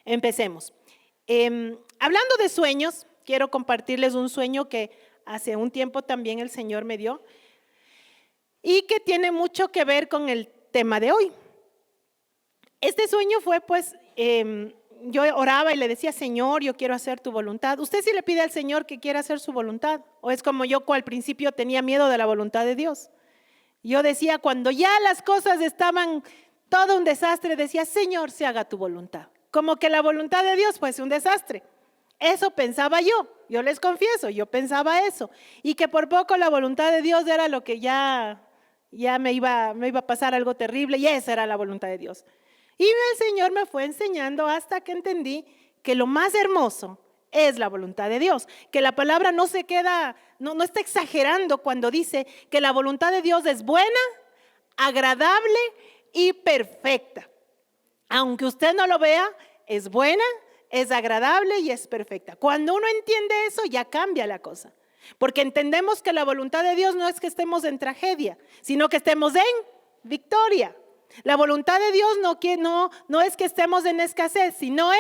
Empecemos. Hablando de sueños, quiero compartirles un sueño que hace un tiempo también el Señor me dio y que tiene mucho que ver con el tema de hoy. Este sueño fue yo oraba y le decía, Señor, yo quiero hacer tu voluntad. ¿Usted sí le pide al Señor que quiera hacer su voluntad? ¿O es como yo al principio tenía miedo de la voluntad de Dios? Yo decía, cuando ya las cosas estaban todo un desastre, decía, Señor, se haga tu voluntad. Como que la voluntad de Dios fuese un desastre. Eso pensaba yo les confieso, yo pensaba eso. Y que por poco la voluntad de Dios era lo que ya me iba a pasar algo terrible, y esa era la voluntad de Dios. Y el Señor me fue enseñando hasta que entendí que lo más hermoso es la voluntad de Dios, que la palabra no se queda, no está exagerando cuando dice que la voluntad de Dios es buena, agradable y perfecta. Aunque usted no lo vea, es buena, es agradable y es perfecta. Cuando uno entiende eso, ya cambia la cosa. Porque entendemos que la voluntad de Dios no es que estemos en tragedia, sino que estemos en victoria. La voluntad de Dios no es que estemos en escasez, sino en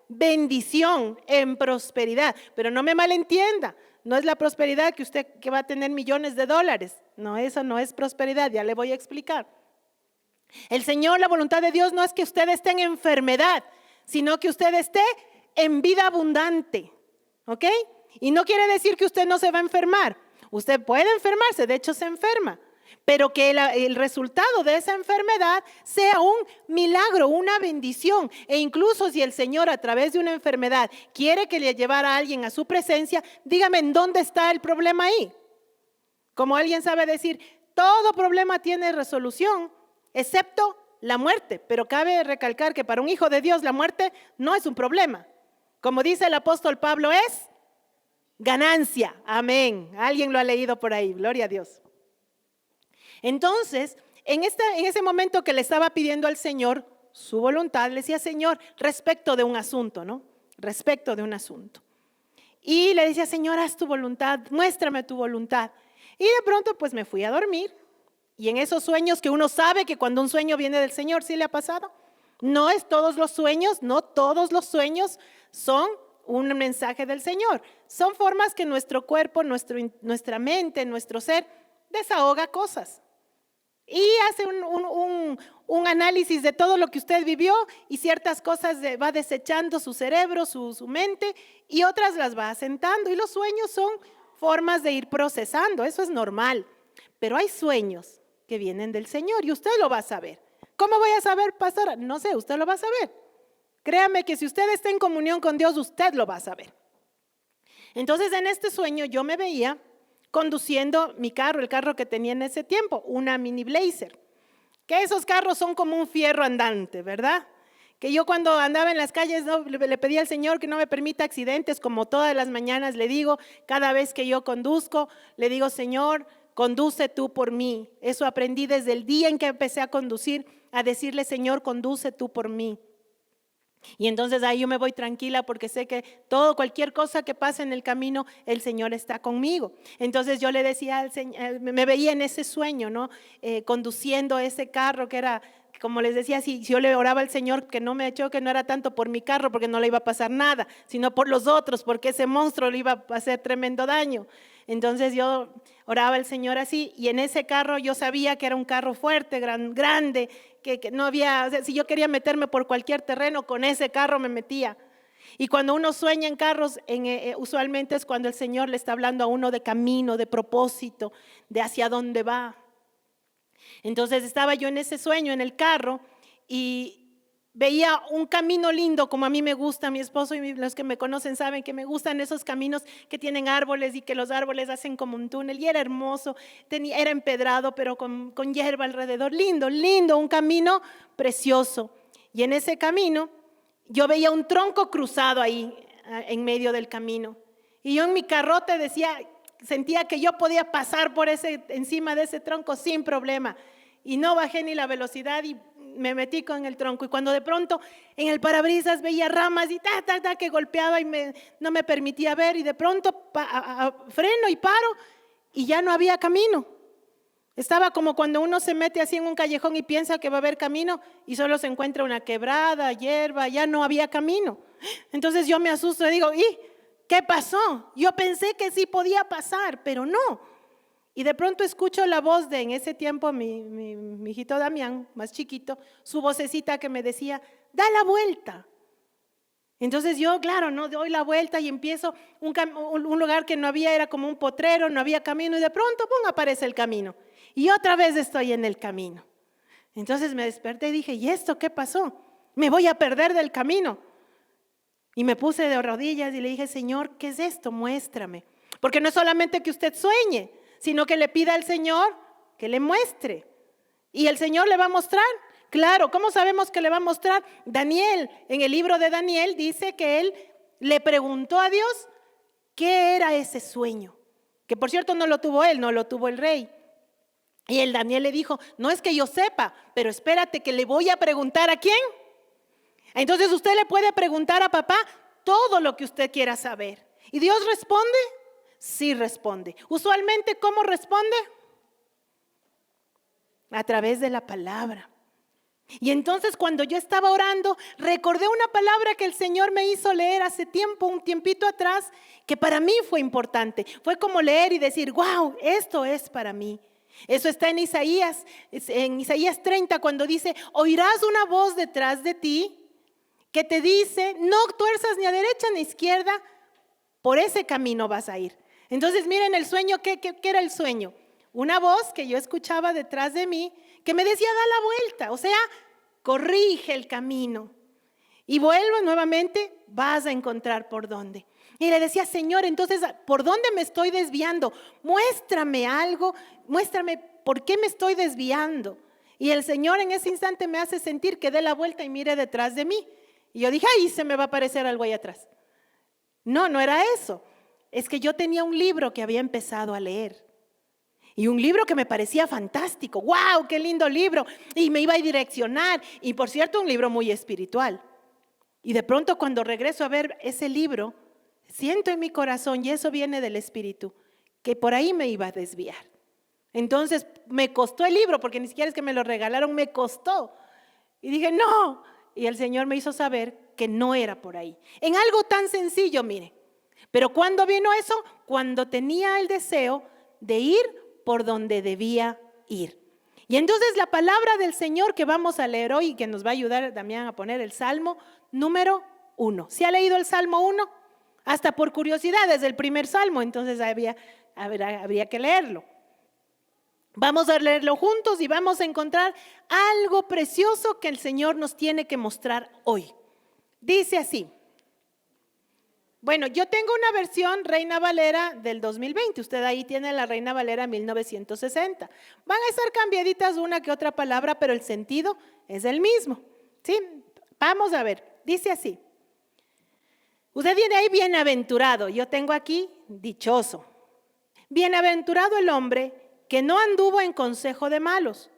bendición, en prosperidad. Pero no me malentienda, no es la prosperidad que va a tener millones de dólares. No, eso no es prosperidad, ya le voy a explicar. El Señor, la voluntad de Dios no es que usted esté en enfermedad, sino que usted esté en vida abundante, ¿ok? Y no quiere decir que usted no se va a enfermar. Usted puede enfermarse, de hecho se enferma, pero que el resultado de esa enfermedad sea un milagro, una bendición. E incluso si el Señor a través de una enfermedad quiere que le llevara a alguien a su presencia, dígame, ¿en dónde está el problema ahí? Como alguien sabe decir, todo problema tiene resolución, excepto la muerte. Pero cabe recalcar que para un hijo de Dios la muerte no es un problema. Como dice el apóstol Pablo, es ganancia. Amén. Alguien lo ha leído por ahí, gloria a Dios. Entonces, en ese momento que le estaba pidiendo al Señor su voluntad, le decía, Señor, respecto de un asunto, ¿no? Respecto de un asunto. Y le decía, Señor, haz tu voluntad, muéstrame tu voluntad. Y de pronto pues me fui a dormir. Y en esos sueños que uno sabe que cuando un sueño viene del Señor, ¿sí le ha pasado? No es todos los sueños, no todos los sueños son un mensaje del Señor. Son formas que nuestro cuerpo, nuestra mente, nuestro ser desahoga cosas. Y hace un análisis de todo lo que usted vivió y ciertas cosas va desechando su cerebro, su mente, y otras las va asentando. Y los sueños son formas de ir procesando, eso es normal. Pero hay sueños que vienen del Señor y usted lo va a saber. ¿Cómo voy a saber, pastora? No sé, usted lo va a saber. Créame que si usted está en comunión con Dios, usted lo va a saber. Entonces en este sueño yo me veía conduciendo mi carro, el carro que tenía en ese tiempo, una mini Blazer. Que esos carros son como un fierro andante, ¿verdad? Que yo cuando andaba en las calles le pedía al Señor que no me permita accidentes, como todas las mañanas le digo, cada vez que yo conduzco, le digo, Señor, conduce tú por mí. Eso aprendí desde el día en que empecé a conducir, a decirle, Señor, conduce tú por mí. Y entonces ahí yo me voy tranquila porque sé que cualquier cosa que pase en el camino, el Señor está conmigo. Entonces yo le decía al Señor, me veía en ese sueño, ¿no? Conduciendo ese carro que era, como les decía, si yo le oraba al Señor que no me choque, no era tanto por mi carro porque no le iba a pasar nada, sino por los otros, porque ese monstruo le iba a hacer tremendo daño. Entonces yo oraba al Señor así, y en ese carro yo sabía que era un carro fuerte, grande, que no había, o sea, si yo quería meterme por cualquier terreno, con ese carro me metía. Y cuando uno sueña en carros, usualmente es cuando el Señor le está hablando a uno de camino, de propósito, de hacia dónde va. Entonces estaba yo en ese sueño, en el carro, y veía un camino lindo, como a mí me gusta. Mi esposo y los que me conocen saben que me gustan esos caminos que tienen árboles y que los árboles hacen como un túnel, y era hermoso, era empedrado pero con hierba alrededor, lindo, un camino precioso. Y en ese camino yo veía un tronco cruzado ahí en medio del camino, y yo en mi carrote sentía que yo podía pasar encima de ese tronco sin problema, y no bajé ni la velocidad y me metí con el tronco. Y cuando de pronto en el parabrisas veía ramas y que golpeaba y no me permitía ver, y de pronto freno y paro y ya no había camino. Estaba como cuando uno se mete así en un callejón y piensa que va a haber camino y solo se encuentra una quebrada, hierba, ya no había camino. Entonces yo me asusto y digo, ¿y qué pasó? Yo pensé que sí podía pasar, pero no. Y de pronto escucho la voz de, en ese tiempo, mi hijito Damián, más chiquito, su vocecita que me decía, da la vuelta. Entonces yo, claro, no doy la vuelta y empiezo un lugar que no había, era como un potrero, no había camino y de pronto, ¡pum!, aparece el camino. Y otra vez estoy en el camino. Entonces me desperté y dije, ¿y esto qué pasó? Me voy a perder del camino. Y me puse de rodillas y le dije, Señor, ¿qué es esto? Muéstrame. Porque no es solamente que usted sueñe, sino que le pida al Señor que le muestre. Y el Señor le va a mostrar. Claro, ¿cómo sabemos que le va a mostrar? Daniel, en el libro de Daniel, dice que él le preguntó a Dios qué era ese sueño. Que por cierto no lo tuvo él, no lo tuvo el rey. Y el Daniel le dijo, no es que yo sepa, pero espérate que le voy a preguntar a quién. Entonces usted le puede preguntar a papá todo lo que usted quiera saber. ¿Y Dios responde? Sí responde. Usualmente, ¿cómo responde? A través de la palabra. Y entonces cuando yo estaba orando, recordé una palabra que el Señor me hizo leer hace tiempo, un tiempito atrás, que para mí fue importante. Fue como leer y decir, wow, esto es para mí. Eso está en Isaías 30, cuando dice, oirás una voz detrás de ti que te dice, no tuerzas ni a derecha ni a izquierda, por ese camino vas a ir. Entonces miren el sueño, ¿qué era el sueño? Una voz que yo escuchaba detrás de mí que me decía, da la vuelta, o sea, corrige el camino. Y vuelvo nuevamente, vas a encontrar por dónde. Y le decía, Señor, entonces, ¿por dónde me estoy desviando? Muéstrame algo, muéstrame por qué me estoy desviando. Y el Señor en ese instante me hace sentir que dé la vuelta y mire detrás de mí. Y yo dije, ay, se me va a aparecer algo ahí atrás. No, no era eso. Es que yo tenía un libro que había empezado a leer. Y un libro que me parecía fantástico. ¡Wow! ¡Qué lindo libro! Y me iba a direccionar. Y por cierto, un libro muy espiritual. Y de pronto cuando regreso a ver ese libro, siento en mi corazón, y eso viene del Espíritu, que por ahí me iba a desviar. Entonces me costó el libro, porque ni siquiera es que me lo regalaron, me costó. Y dije, no. Y el Señor me hizo saber que no era por ahí. En algo tan sencillo, mire. Pero ¿cuándo vino eso? Cuando tenía el deseo de ir por donde debía ir. Y entonces la palabra del Señor que vamos a leer hoy, que nos va a ayudar Damián a poner el Salmo número 1. ¿Se ha leído el Salmo 1? Hasta por curiosidad, desde el primer Salmo, entonces habría que leerlo. Vamos a leerlo juntos y vamos a encontrar algo precioso que el Señor nos tiene que mostrar hoy. Dice así. Bueno, yo tengo una versión Reina Valera del 2020. Usted ahí tiene la Reina Valera 1960. Van a estar cambiaditas una que otra palabra, pero el sentido es el mismo. ¿Sí? Vamos a ver. Dice así. Usted tiene ahí bienaventurado. Yo tengo aquí dichoso. Bienaventurado el hombre que no anduvo en consejo de malos,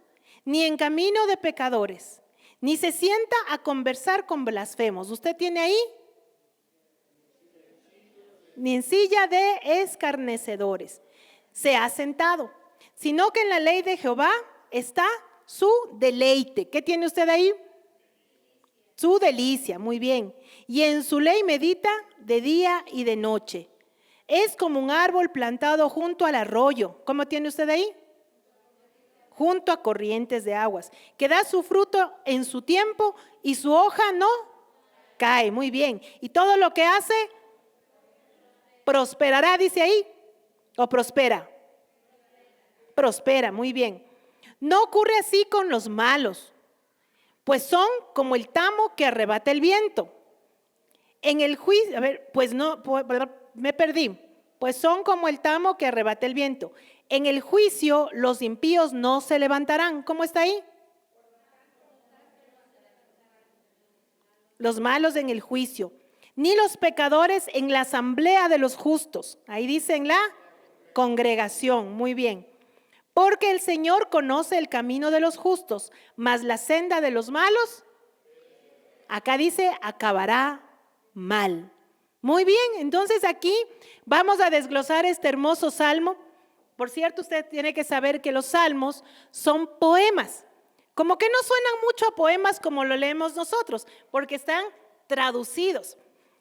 ni en camino de pecadores, ni se sienta a conversar con blasfemos. ¿Usted tiene ahí? Ni en silla de escarnecedores se ha sentado, sino que en la ley de Jehová está su deleite. ¿Qué tiene usted ahí? Su delicia, muy bien. Y en su ley medita de día y de noche. Es como un árbol plantado junto al arroyo. ¿Cómo tiene usted ahí? Junto a corrientes de aguas, que da su fruto en su tiempo y su hoja no cae. Muy bien. Y todo lo que hace prosperará, dice ahí, o prospera. Prospera, muy bien. No ocurre así con los malos, pues son como el tamo que arrebata el viento. En el juicio, me perdí. Pues son como el tamo que arrebata el viento. En el juicio los impíos no se levantarán. ¿Cómo está ahí? Los malos en el juicio, ni los pecadores en la asamblea de los justos. Ahí dice en la congregación, muy bien. Porque el Señor conoce el camino de los justos, mas la senda de los malos, acá dice, acabará mal. Muy bien, entonces aquí vamos a desglosar este hermoso salmo Por cierto, usted tiene que saber que los salmos son poemas. Como que no suenan mucho a poemas como lo leemos nosotros, porque están traducidos.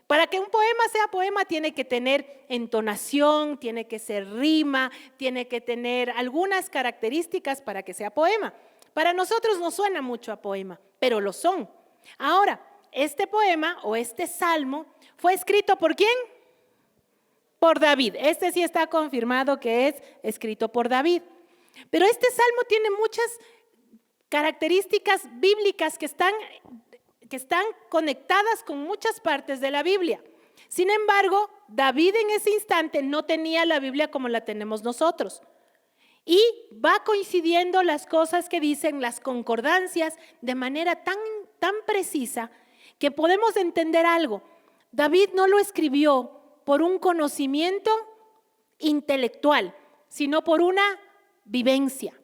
Para que un poema sea poema tiene que tener entonación, tiene que ser rima, tiene que tener algunas características para que sea poema. Para nosotros no suena mucho a poema, pero lo son. Ahora, este poema o este salmo fue escrito ¿por quién? Por David. Este sí está confirmado que es escrito por David. Pero este salmo tiene muchas características bíblicas que están conectadas con muchas partes de la Biblia. Sin embargo, David en ese instante no tenía la Biblia como la tenemos nosotros. Y va coincidiendo las cosas que dicen, las concordancias, de manera tan precisa que podemos entender algo. David no lo escribió por un conocimiento intelectual, sino por una vivencia.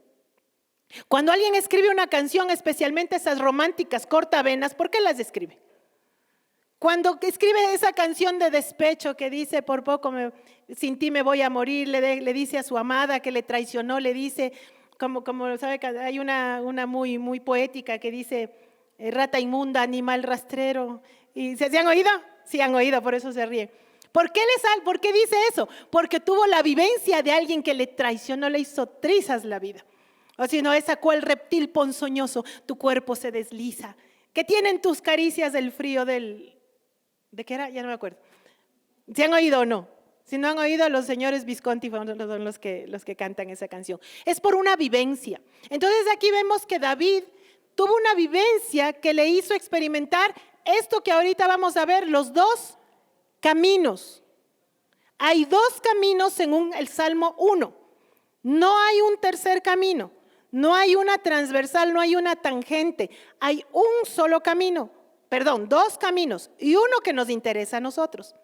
Cuando alguien escribe una canción, especialmente esas románticas cortavenas, ¿por qué las escribe? Cuando escribe esa canción de despecho que dice, por poco sin ti me voy a morir, le dice a su amada que le traicionó, le dice, como sabe que hay una muy, muy poética que dice, rata inmunda, animal rastrero. ¿Y se han oído? Sí han oído, por eso se ríen. ¿Por qué dice eso? Porque tuvo la vivencia de alguien que le traicionó, le hizo trizas la vida. O si no, esa cual reptil ponzoñoso, tu cuerpo se desliza. ¿Qué tienen tus caricias del frío ¿de qué era? Ya no me acuerdo. ¿Se han oído o no? Si no han oído, los señores Visconti son los que cantan esa canción. Es por una vivencia. Entonces aquí vemos que David tuvo una vivencia que le hizo experimentar esto que ahorita vamos a ver, los dos caminos. Hay dos caminos según el Salmo 1. No hay un tercer camino. No hay una transversal, no hay una tangente. Hay un solo camino. Perdón, dos caminos y uno que nos interesa a nosotros.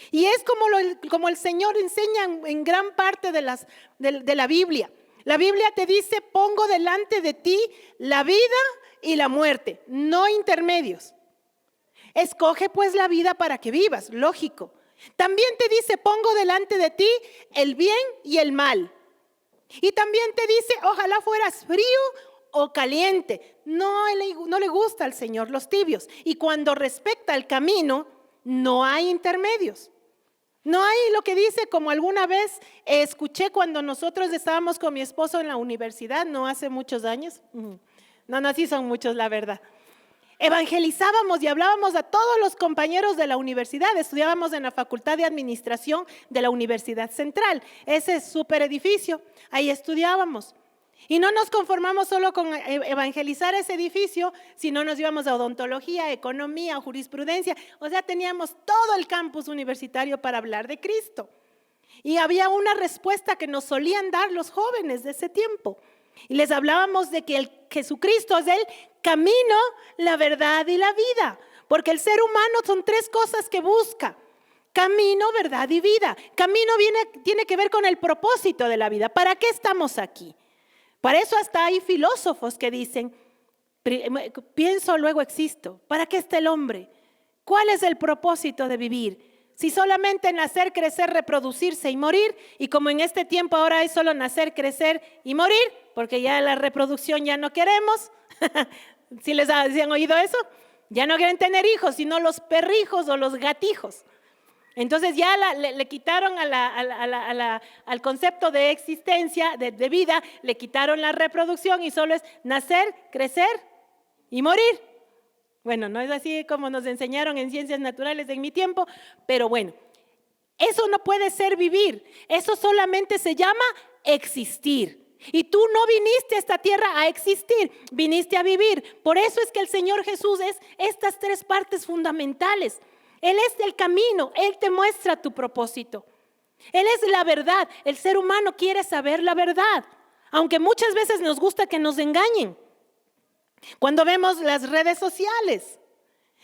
Y es como el Señor enseña en gran parte de la Biblia. La Biblia te dice, pongo delante de ti la vida y la muerte, no intermedios. Escoge pues la vida para que vivas, lógico. También te dice, pongo delante de ti el bien y el mal. Y también te dice, ojalá fueras frío o caliente. No le gusta al Señor los tibios. Y cuando respecta al camino, no hay intermedios. No hay lo que dice, como alguna vez escuché cuando nosotros estábamos con mi esposo en la universidad, no hace muchos años. No, sí son muchos, la verdad. Evangelizábamos y hablábamos a todos los compañeros de la universidad. Estudiábamos en la Facultad de Administración de la Universidad Central, ese súper edificio, ahí estudiábamos. Y no nos conformamos solo con evangelizar ese edificio, sino nos íbamos a odontología, economía, jurisprudencia. O sea, teníamos todo el campus universitario para hablar de Cristo. Y había una respuesta que nos solían dar los jóvenes de ese tiempo. Y les hablábamos de que el Jesucristo es el camino, la verdad y la vida. Porque el ser humano son tres cosas que busca: camino, verdad y vida. Camino tiene que ver con el propósito de la vida. ¿Para qué estamos aquí? Para eso hasta hay filósofos que dicen, pienso, luego existo. ¿Para qué está el hombre? ¿Cuál es el propósito de vivir? Si solamente nacer, crecer, reproducirse y morir, y como en este tiempo ahora es solo nacer, crecer y morir, porque ya la reproducción ya no queremos. ¿Sí han oído eso? Ya no quieren tener hijos, sino los perrijos o los gatijos. Entonces ya le quitaron al concepto de existencia, de vida, le quitaron la reproducción y solo es nacer, crecer y morir. Bueno, no es así como nos enseñaron en ciencias naturales en mi tiempo, pero bueno, eso no puede ser vivir, eso solamente se llama existir. Y tú no viniste a esta tierra a existir, viniste a vivir. Por eso es que el Señor Jesús es estas tres partes fundamentales. Él es el camino, Él te muestra tu propósito. Él es la verdad, el ser humano quiere saber la verdad, aunque muchas veces nos gusta que nos engañen. Cuando vemos las redes sociales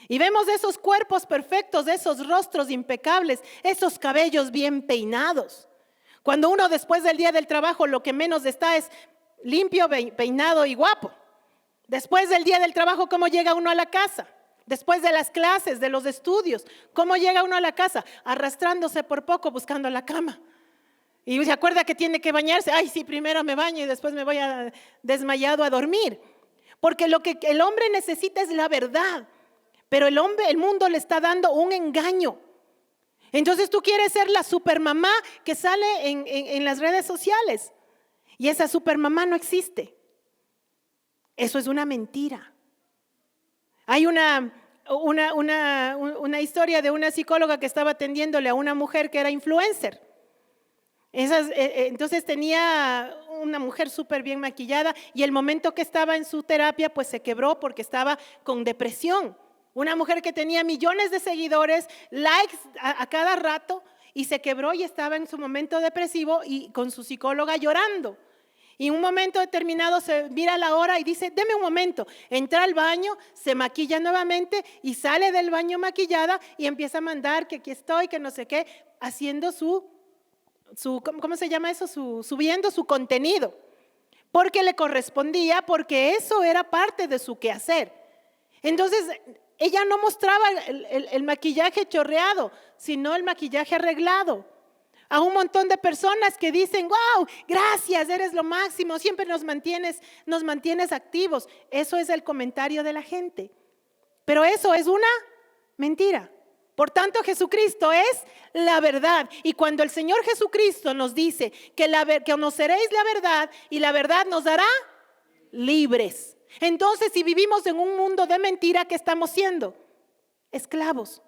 y vemos esos cuerpos perfectos, esos rostros impecables, esos cabellos bien peinados. Cuando uno después del día del trabajo lo que menos está es limpio, peinado y guapo. Después del día del trabajo, ¿cómo llega uno a la casa? Después de las clases, de los estudios, ¿cómo llega uno a la casa? Arrastrándose por poco buscando la cama. Y se acuerda que tiene que bañarse. Ay, sí, primero me baño y después me voy desmayado a dormir. Porque lo que el hombre necesita es la verdad. Pero el mundo le está dando un engaño. Entonces tú quieres ser la supermamá que sale en las redes sociales. Y esa supermamá no existe. Eso es una mentira. Hay una historia de una psicóloga que estaba atendiéndole a una mujer que era influencer. Entonces tenía una mujer súper bien maquillada y el momento que estaba en su terapia pues se quebró porque estaba con depresión. Una mujer que tenía millones de seguidores, likes a cada rato y se quebró y estaba en su momento depresivo y con su psicóloga llorando. Y en un momento determinado se mira la hora y dice, deme un momento. Entra al baño, se maquilla nuevamente y sale del baño maquillada y empieza a mandar que aquí estoy, que no sé qué, haciendo ¿cómo se llama eso? Subiendo su contenido. Porque le correspondía, porque eso era parte de su quehacer. Entonces, ella no mostraba el maquillaje chorreado, sino el maquillaje arreglado. A un montón de personas que dicen, wow, gracias, eres lo máximo, siempre nos mantienes activos. Eso es el comentario de la gente. Pero eso es una mentira. Por tanto, Jesucristo es la verdad. Y cuando el Señor Jesucristo nos dice que conoceréis la verdad y la verdad nos hará libres. Entonces, si vivimos en un mundo de mentira, ¿qué estamos siendo? Esclavos.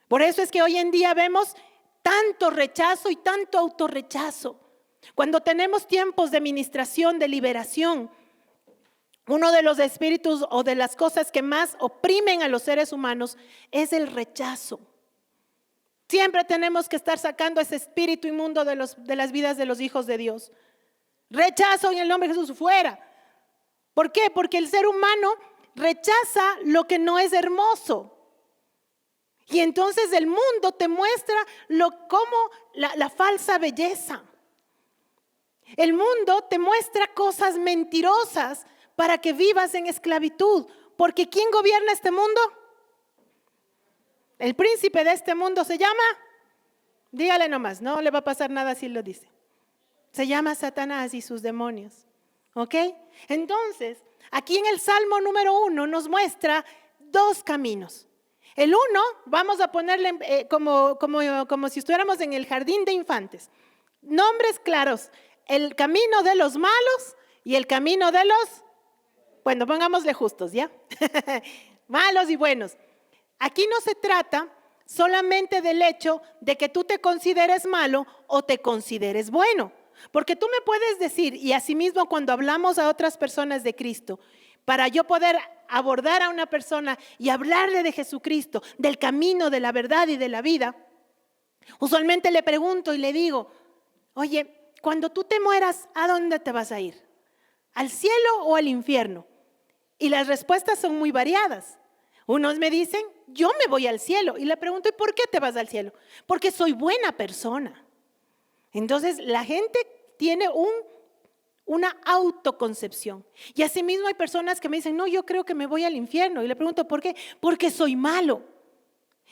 Por eso es que hoy en día vemos tanto rechazo y tanto autorrechazo. Cuando tenemos tiempos de ministración, de liberación, uno de los espíritus o de las cosas que más oprimen a los seres humanos es el rechazo. Siempre tenemos que estar sacando ese espíritu inmundo de las vidas de los hijos de Dios. Rechazo en el nombre de Jesús, fuera. ¿Por qué? Porque el ser humano rechaza lo que no es hermoso. Y entonces el mundo te muestra como la falsa belleza. El mundo te muestra cosas mentirosas para que vivas en esclavitud. Porque ¿quién gobierna este mundo? El príncipe de este mundo se llama, dígale nomás, no le va a pasar nada si lo dice. Se llama Satanás y sus demonios. ¿Ok? Entonces, aquí en el Salmo número 1 nos muestra dos caminos. El uno, vamos a ponerle como si estuviéramos en el jardín de infantes. Nombres claros. El camino de los malos y el camino de los, bueno, pongámosle justos, ¿ya? Malos y buenos. Aquí no se trata solamente del hecho de que tú te consideres malo o te consideres bueno. Porque tú me puedes decir, y asimismo cuando hablamos a otras personas de Cristo, para yo poder abordar a una persona y hablarle de Jesucristo, del camino, de la verdad y de la vida, usualmente le pregunto y le digo, oye, cuando tú te mueras, ¿a dónde te vas a ir? ¿Al cielo o al infierno? Y las respuestas son muy variadas. Unos me dicen, yo me voy al cielo. Y le pregunto, ¿y por qué te vas al cielo? Porque soy buena persona. Entonces la gente tiene una autoconcepción. Y asimismo hay personas que me dicen, no, yo creo que me voy al infierno. Y le pregunto, ¿por qué? Porque soy malo.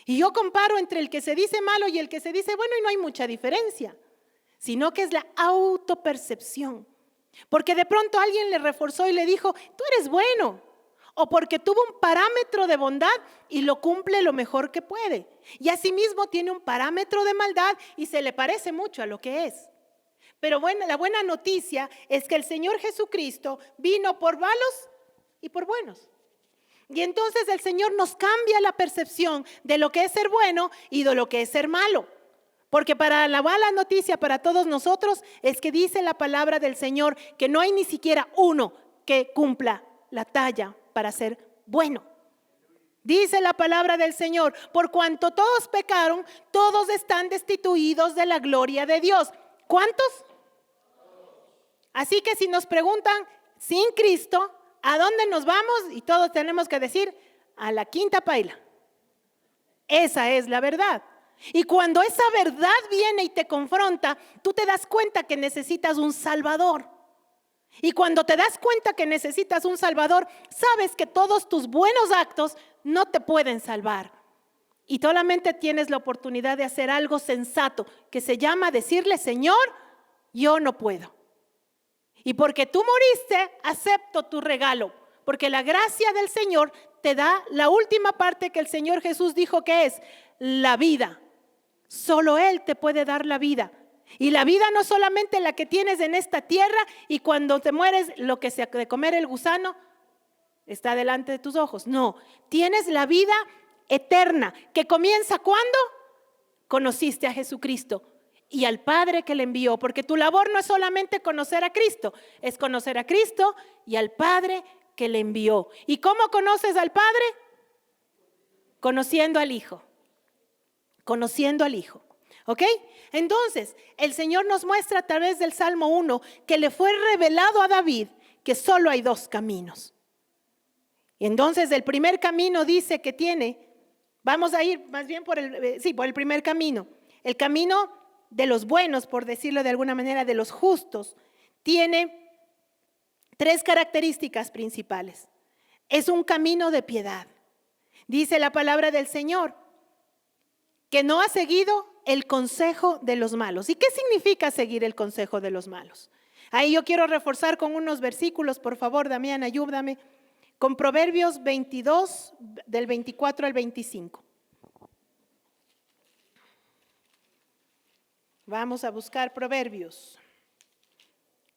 Y yo comparo entre el que se dice malo y el que se dice bueno y no hay mucha diferencia. Sino que es la autopercepción. Porque de pronto alguien le reforzó y le dijo, tú eres bueno. O porque tuvo un parámetro de bondad y lo cumple lo mejor que puede. Y asimismo tiene un parámetro de maldad y se le parece mucho a lo que es. Pero bueno, la buena noticia es que el Señor Jesucristo vino por malos y por buenos. Y entonces el Señor nos cambia la percepción de lo que es ser bueno y de lo que es ser malo. Porque para la mala noticia para todos nosotros es que dice la palabra del Señor que no hay ni siquiera uno que cumpla la talla para ser bueno. Dice la palabra del Señor, por cuanto todos pecaron, todos están destituidos de la gloria de Dios. ¿Cuántos? Así que si nos preguntan, sin Cristo, ¿a dónde nos vamos? Y todos tenemos que decir, a la quinta paila. Esa es la verdad. Y cuando esa verdad viene y te confronta, tú te das cuenta que necesitas un Salvador. Y cuando te das cuenta que necesitas un Salvador, sabes que todos tus buenos actos no te pueden salvar. Y solamente tienes la oportunidad de hacer algo sensato, que se llama decirle, Señor, yo no puedo. Y porque tú moriste, acepto tu regalo. Porque la gracia del Señor te da la última parte que el Señor Jesús dijo que es la vida. Solo Él te puede dar la vida. Y la vida no solamente la que tienes en esta tierra y cuando te mueres lo que sea de comer el gusano está delante de tus ojos. No, tienes la vida eterna que comienza cuando conociste a Jesucristo y al Padre que le envió, porque tu labor no es solamente conocer a Cristo, es conocer a Cristo y al Padre que le envió. ¿Y cómo conoces al Padre? Conociendo al Hijo. Conociendo al Hijo. ¿Ok? Entonces, el Señor nos muestra a través del Salmo 1 que le fue revelado a David que solo hay dos caminos. Y entonces el primer camino dice que tiene, vamos a ir más bien por el primer camino. El camino de los buenos, por decirlo de alguna manera, de los justos, tiene tres características principales. Es un camino de piedad. Dice la palabra del Señor que no ha seguido el consejo de los malos. ¿Y qué significa seguir el consejo de los malos? Ahí yo quiero reforzar con unos versículos, por favor, Damián, ayúdame, con Proverbios 22, del 24 al 25. Vamos a buscar Proverbios,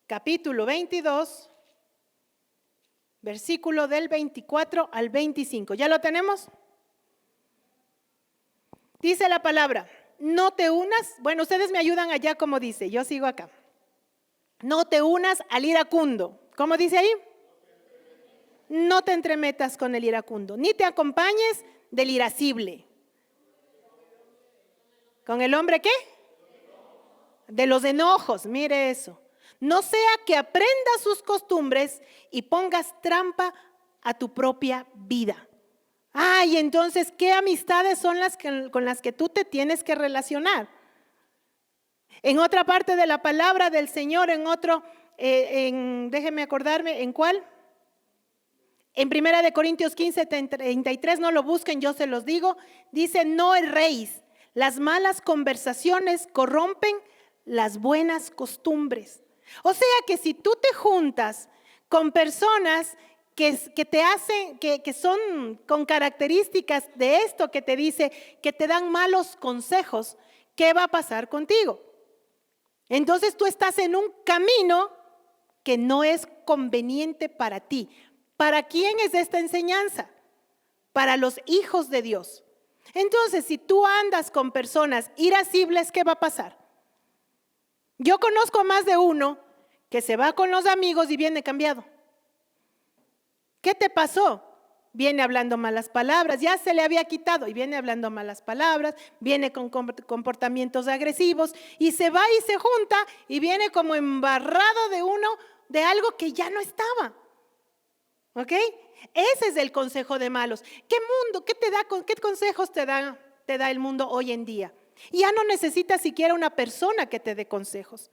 capítulo 22, versículo del 24 al 25. ¿Ya lo tenemos? Dice la palabra, no te unas, bueno, ustedes me ayudan allá como dice, yo sigo acá. No te unas al iracundo. ¿Cómo dice ahí? No te entremetas con el iracundo, ni te acompañes del irascible. ¿Con el hombre qué? De los enojos, mire eso. No sea que aprendas sus costumbres y pongas trampa a tu propia vida. Y entonces, ¿qué amistades son con las que tú te tienes que relacionar? En otra parte de la palabra del Señor, déjenme acordarme, ¿en cuál? En 1 Corintios 15, 33, no lo busquen, yo se los digo, dice, no erréis, las malas conversaciones corrompen las buenas costumbres. O sea que si tú te juntas con personas que te hacen, que son con características de esto que te dice, que te dan malos consejos, ¿qué va a pasar contigo? Entonces tú estás en un camino que no es conveniente para ti. ¿Para quién es esta enseñanza? Para los hijos de Dios. Entonces, si tú andas con personas irascibles, ¿qué va a pasar? Yo conozco a más de uno que se va con los amigos y viene cambiado. ¿Qué te pasó? Viene hablando malas palabras, ya se le había quitado y viene hablando malas palabras, viene con comportamientos agresivos y se va y se junta y viene como embarrado de algo que ya no estaba. ¿Ok? Ese es el consejo de malos. ¿Qué consejos te da el mundo hoy en día? Ya no necesitas siquiera una persona que te dé consejos.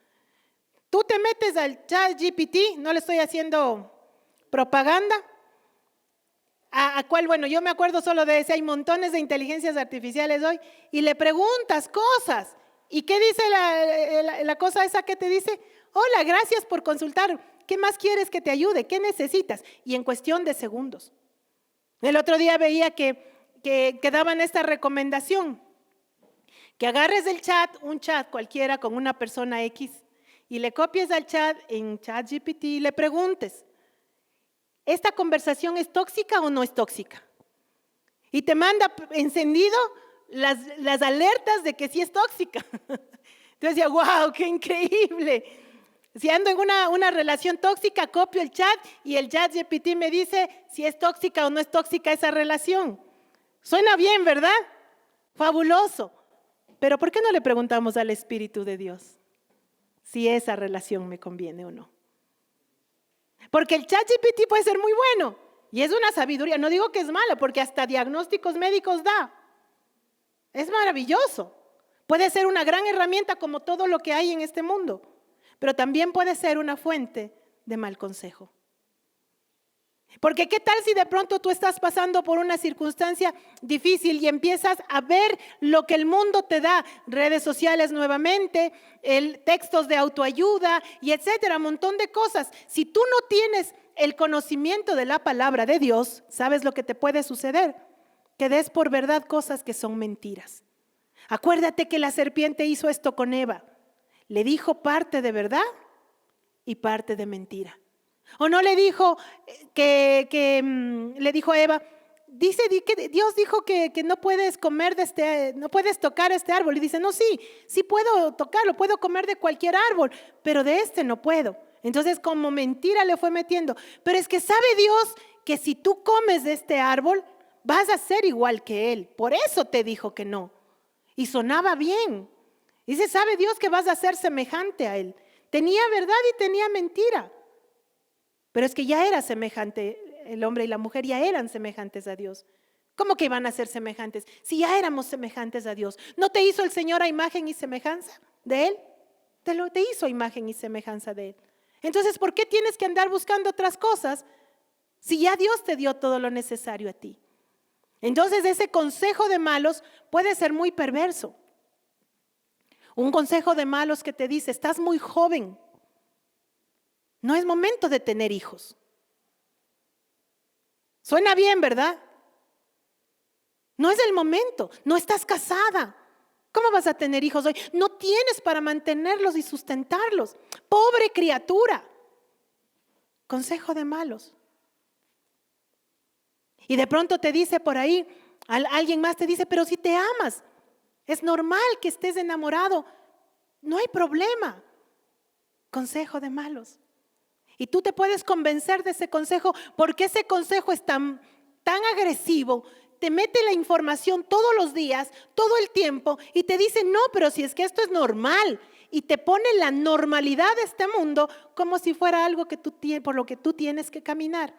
Tú te metes al ChatGPT, no le estoy haciendo propaganda. Bueno, yo me acuerdo solo de ese, hay montones de inteligencias artificiales hoy, y le preguntas cosas. ¿Y qué dice la cosa esa que te dice? Hola, gracias por consultar. ¿Qué más quieres que te ayude? ¿Qué necesitas? Y en cuestión de segundos. El otro día veía que daban esta recomendación, que agarres el chat, un chat cualquiera con una persona X, y le copies al chat en ChatGPT y le preguntes, ¿esta conversación es tóxica o no es tóxica? Y te manda encendido las alertas de que sí es tóxica. Entonces decía, wow, qué increíble. Si ando en una relación tóxica, copio el chat y el ChatGPT me dice si es tóxica o no es tóxica esa relación. Suena bien, ¿verdad? Fabuloso. Pero ¿por qué no le preguntamos al Espíritu de Dios si esa relación me conviene o no? Porque el ChatGPT puede ser muy bueno y es una sabiduría. No digo que es mala porque hasta diagnósticos médicos da. Es maravilloso. Puede ser una gran herramienta como todo lo que hay en este mundo, pero también puede ser una fuente de mal consejo. Porque qué tal si de pronto tú estás pasando por una circunstancia difícil y empiezas a ver lo que el mundo te da, redes sociales nuevamente, textos de autoayuda y etcétera, un montón de cosas. Si tú no tienes el conocimiento de la palabra de Dios, ¿sabes lo que te puede suceder? Que des por verdad cosas que son mentiras. Acuérdate que la serpiente hizo esto con Eva. Le dijo parte de verdad y parte de mentira. O no le dijo le dijo a Eva, dice que Dios dijo que no puedes comer no puedes tocar este árbol. Y dice, no, sí puedo tocarlo, puedo comer de cualquier árbol, pero de este no puedo. Entonces, como mentira le fue metiendo. Pero es que sabe Dios que si tú comes de este árbol, vas a ser igual que Él. Por eso te dijo que no. Y sonaba bien. Dice, sabe Dios que vas a ser semejante a Él. Tenía verdad y tenía mentira. Pero es que ya era semejante, el hombre y la mujer ya eran semejantes a Dios. ¿Cómo que iban a ser semejantes? Si ya éramos semejantes a Dios. ¿No te hizo el Señor a imagen y semejanza de Él? Te hizo a imagen y semejanza de Él. Entonces, ¿por qué tienes que andar buscando otras cosas si ya Dios te dio todo lo necesario a ti? Entonces, ese consejo de malos puede ser muy perverso. Un consejo de malos que te dice, estás muy joven. No es momento de tener hijos. Suena bien, ¿verdad? No es el momento. No estás casada. ¿Cómo vas a tener hijos hoy? No tienes para mantenerlos y sustentarlos. Pobre criatura. Consejo de malos. Y de pronto te dice por ahí, alguien más te dice, pero si te amas, es normal que estés enamorado. No hay problema. Consejo de malos. Y tú te puedes convencer de ese consejo porque ese consejo es tan agresivo, te mete la información todos los días, todo el tiempo y te dice, no, pero si es que esto es normal. Y te pone la normalidad de este mundo como si fuera algo que por lo que tú tienes que caminar.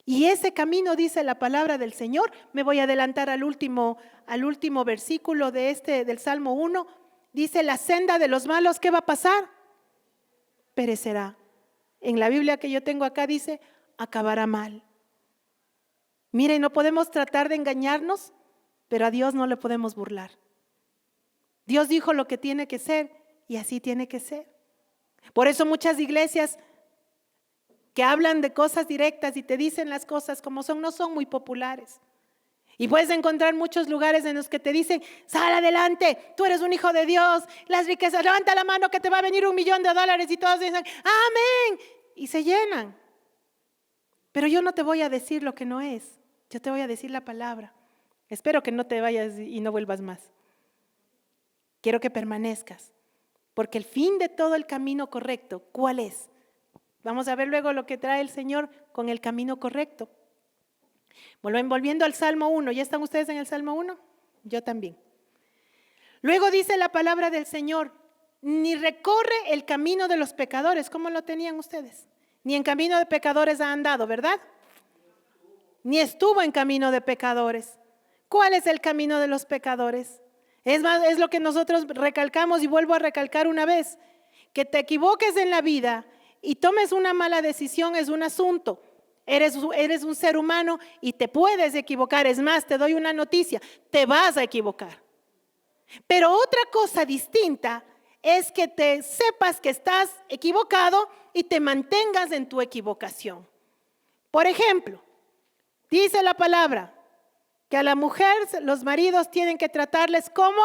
Y ese camino, dice la palabra del Señor, me voy a adelantar al último versículo del Salmo 1, dice, la senda de los malos, ¿qué va a pasar? Perecerá. En la Biblia que yo tengo acá dice, acabará mal. Miren, no podemos tratar de engañarnos, pero a Dios no le podemos burlar. Dios dijo lo que tiene que ser y así tiene que ser. Por eso muchas iglesias que hablan de cosas directas y te dicen las cosas como son, no son muy populares. Y puedes encontrar muchos lugares en los que te dicen, sal adelante, tú eres un hijo de Dios, las riquezas, levanta la mano que te va a venir $1 millón y todos dicen, amén, y se llenan. Pero yo no te voy a decir lo que no es, yo te voy a decir la palabra. Espero que no te vayas y no vuelvas más. Quiero que permanezcas, porque el fin de todo el camino correcto, ¿cuál es? Vamos a ver luego lo que trae el Señor con el camino correcto. Volviendo al Salmo 1, ¿ya están ustedes en el Salmo 1? Yo también. Luego dice la palabra del Señor, ni recorre el camino de los pecadores, ¿cómo lo tenían ustedes? Ni en camino de pecadores ha andado, ¿verdad? Ni estuvo en camino de pecadores. ¿Cuál es el camino de los pecadores? Es lo que nosotros recalcamos y vuelvo a recalcar una vez, que te equivoques en la vida y tomes una mala decisión es un asunto. Eres un ser humano y te puedes equivocar. Es más, te doy una noticia, te vas a equivocar. Pero otra cosa distinta es que te sepas que estás equivocado y te mantengas en tu equivocación. Por ejemplo, dice la palabra que a la mujer los maridos tienen que tratarles como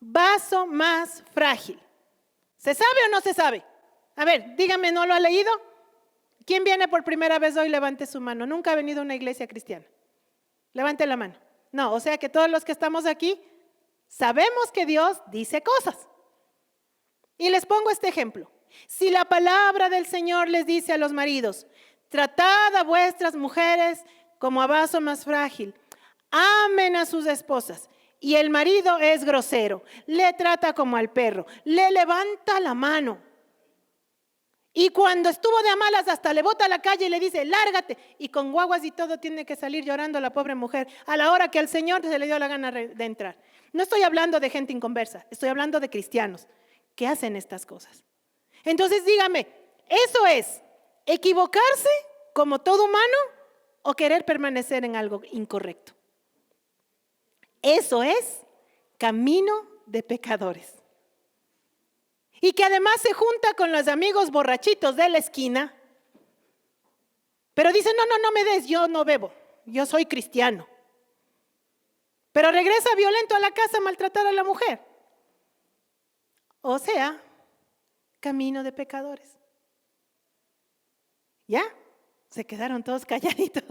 vaso más frágil. ¿Se sabe o no se sabe? A ver, dígame, ¿no lo ha leído? ¿Quién viene por primera vez hoy? Levante su mano. Nunca ha venido a una iglesia cristiana. Levante la mano. No, o sea que todos los que estamos aquí sabemos que Dios dice cosas. Y les pongo este ejemplo. Si la palabra del Señor les dice a los maridos, tratad a vuestras mujeres como a vaso más frágil, amen a sus esposas, y el marido es grosero, le trata como al perro, le levanta la mano. Y cuando estuvo de a malas hasta le bota a la calle y le dice, lárgate. Y con guaguas y todo tiene que salir llorando la pobre mujer a la hora que al Señor se le dio la gana de entrar. No estoy hablando de gente inconversa, estoy hablando de cristianos que hacen estas cosas. Entonces dígame, ¿eso es equivocarse como todo humano o querer permanecer en algo incorrecto. Eso es camino de pecadores. Y que además se junta con los amigos borrachitos de la esquina, pero dice, no me des, yo no bebo, yo soy cristiano. Pero regresa violento a la casa a maltratar a la mujer. O sea, camino de pecadores. ¿Ya? Se quedaron todos calladitos,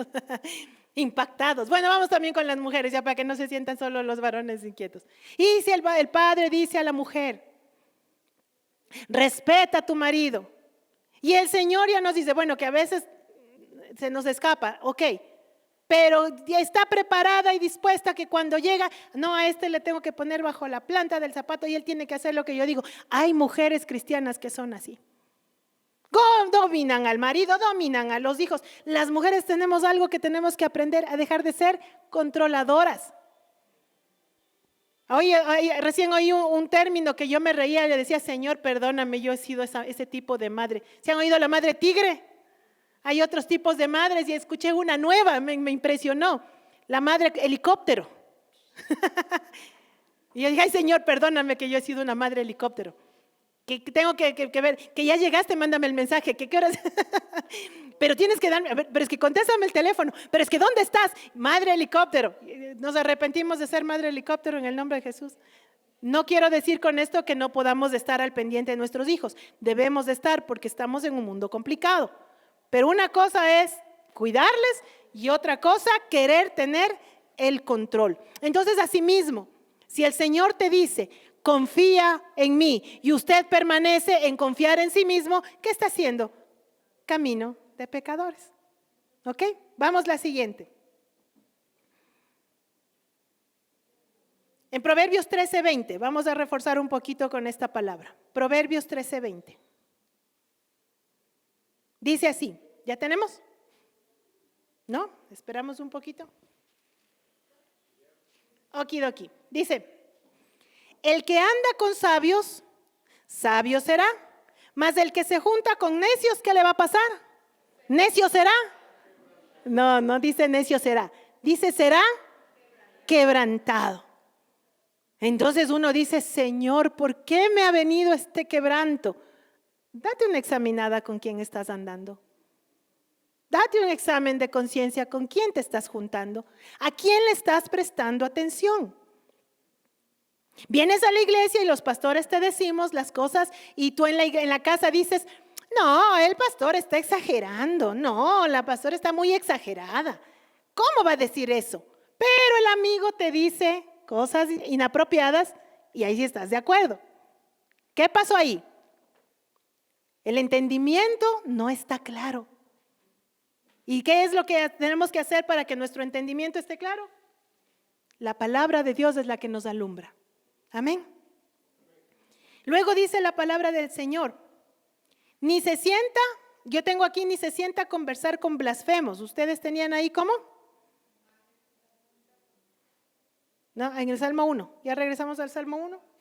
impactados. Bueno, vamos también con las mujeres, ya para que no se sientan solo los varones inquietos. Y si el padre dice a la mujer, respeta a tu marido. Y el Señor ya nos dice, bueno, que a veces se nos escapa, ok, pero ya está preparada y dispuesta que cuando llega, no, a este le tengo que poner bajo la planta del zapato y él tiene que hacer lo que yo digo. Hay mujeres cristianas que son así. Dominan al marido, dominan a los hijos. Las mujeres tenemos algo que tenemos que aprender a dejar de ser controladoras. Recién oí un término que yo me reía y le decía, Señor, perdóname, yo he sido ese tipo de madre. ¿Se han oído la madre tigre? Hay otros tipos de madres y escuché una nueva, me impresionó, la madre helicóptero. Y yo dije, ay Señor, perdóname que yo he sido una madre helicóptero. Que tengo que ver, que ya llegaste, mándame el mensaje, que qué horas. Pero tienes que darme, a ver, pero es que contéstame el teléfono, pero es que ¿dónde estás? Madre helicóptero. Nos arrepentimos de ser madre helicóptero en el nombre de Jesús. No quiero decir con esto que no podamos estar al pendiente de nuestros hijos. Debemos de estar porque estamos en un mundo complicado. Pero una cosa es cuidarles y otra cosa querer tener el control. Entonces, asimismo, si el Señor te dice, confía en mí y usted permanece en confiar en sí mismo, ¿qué está haciendo? Camino de pecadores. ¿Ok? Vamos a la siguiente. En Proverbios 13:20, vamos a reforzar un poquito con esta palabra. Proverbios 13:20. Dice así, ¿ya tenemos? ¿No? Esperamos un poquito. Okidoki. Dice, el que anda con sabios, sabio será. Mas el que se junta con necios, ¿qué le va a pasar? ¿Necio será? No dice necio será. Dice será quebrantado. Entonces uno dice, Señor, ¿por qué me ha venido este quebranto? Date una examinada con quién estás andando. Date un examen de conciencia con quién te estás juntando. ¿A quién le estás prestando atención? Vienes a la iglesia y los pastores te decimos las cosas y tú en la casa dices, no, el pastor está exagerando. No, la pastora está muy exagerada. ¿Cómo va a decir eso? Pero el amigo te dice cosas inapropiadas y ahí sí estás de acuerdo. ¿Qué pasó ahí? El entendimiento no está claro. ¿Y qué es lo que tenemos que hacer para que nuestro entendimiento esté claro? La palabra de Dios es la que nos alumbra. Amén. Luego dice la palabra del Señor, ni se sienta, yo tengo aquí ni se sienta a conversar con blasfemos. ¿Ustedes tenían ahí cómo? No, en el Salmo 1. ¿Ya regresamos al Salmo 1?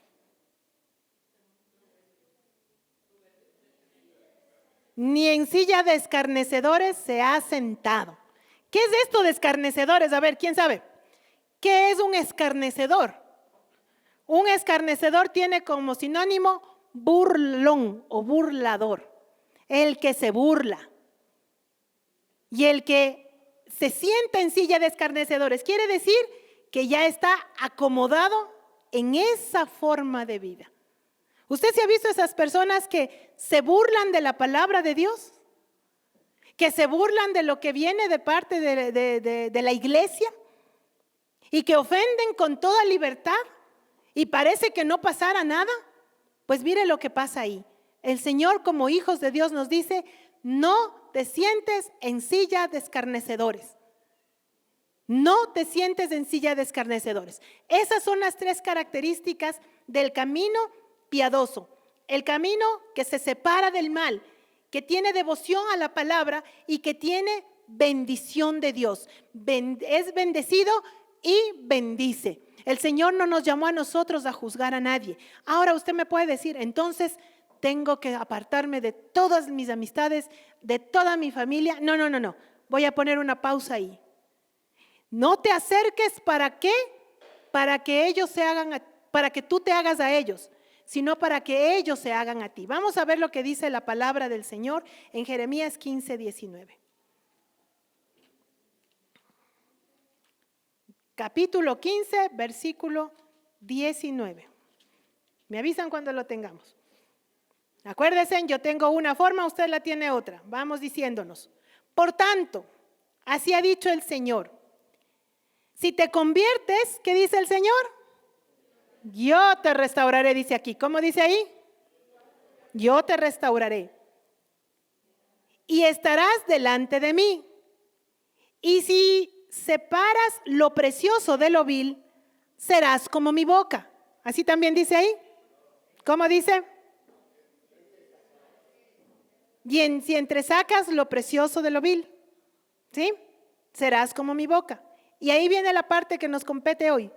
Ni en silla de escarnecedores se ha sentado. ¿Qué es esto de escarnecedores? A ver, ¿quién sabe? ¿Qué es un escarnecedor? Un escarnecedor tiene como sinónimo burlón o burlador. El que se burla. Y el que se sienta en silla de escarnecedores quiere decir que ya está acomodado en esa forma de vida. ¿Usted se ha visto esas personas que se burlan de la palabra de Dios? Que se burlan de lo que viene de parte de la iglesia y que ofenden con toda libertad y parece que no pasara nada. Pues mire lo que pasa ahí. El Señor, como hijos de Dios, nos dice, no te sientes en silla de escarnecedores. No te sientes en silla de escarnecedores. Esas son las tres características del camino piadoso. El camino que se separa del mal, que tiene devoción a la palabra y que tiene bendición de Dios. Es bendecido y bendice. El Señor no nos llamó a nosotros a juzgar a nadie. Ahora usted me puede decir, entonces, tengo que apartarme de todas mis amistades, de toda mi familia. No. Voy a poner una pausa ahí. No te acerques, ¿para qué? Para que ellos se hagan, para que tú te hagas a ellos, sino para que ellos se hagan a ti. Vamos a ver lo que dice la palabra del Señor en Jeremías 15:19. Capítulo 15, versículo 19. Me avisan cuando lo tengamos. Acuérdense, yo tengo una forma, usted la tiene otra. Vamos diciéndonos. Por tanto, así ha dicho el Señor. Si te conviertes, ¿qué dice el Señor? Yo te restauraré, dice aquí. ¿Cómo dice ahí? Yo te restauraré. Y estarás delante de mí. Y si separas lo precioso de lo vil, serás como mi boca. Así también dice ahí. ¿Cómo dice? Y si entresacas lo precioso de lo vil, ¿sí? Serás como mi boca. Y ahí viene la parte que nos compete hoy.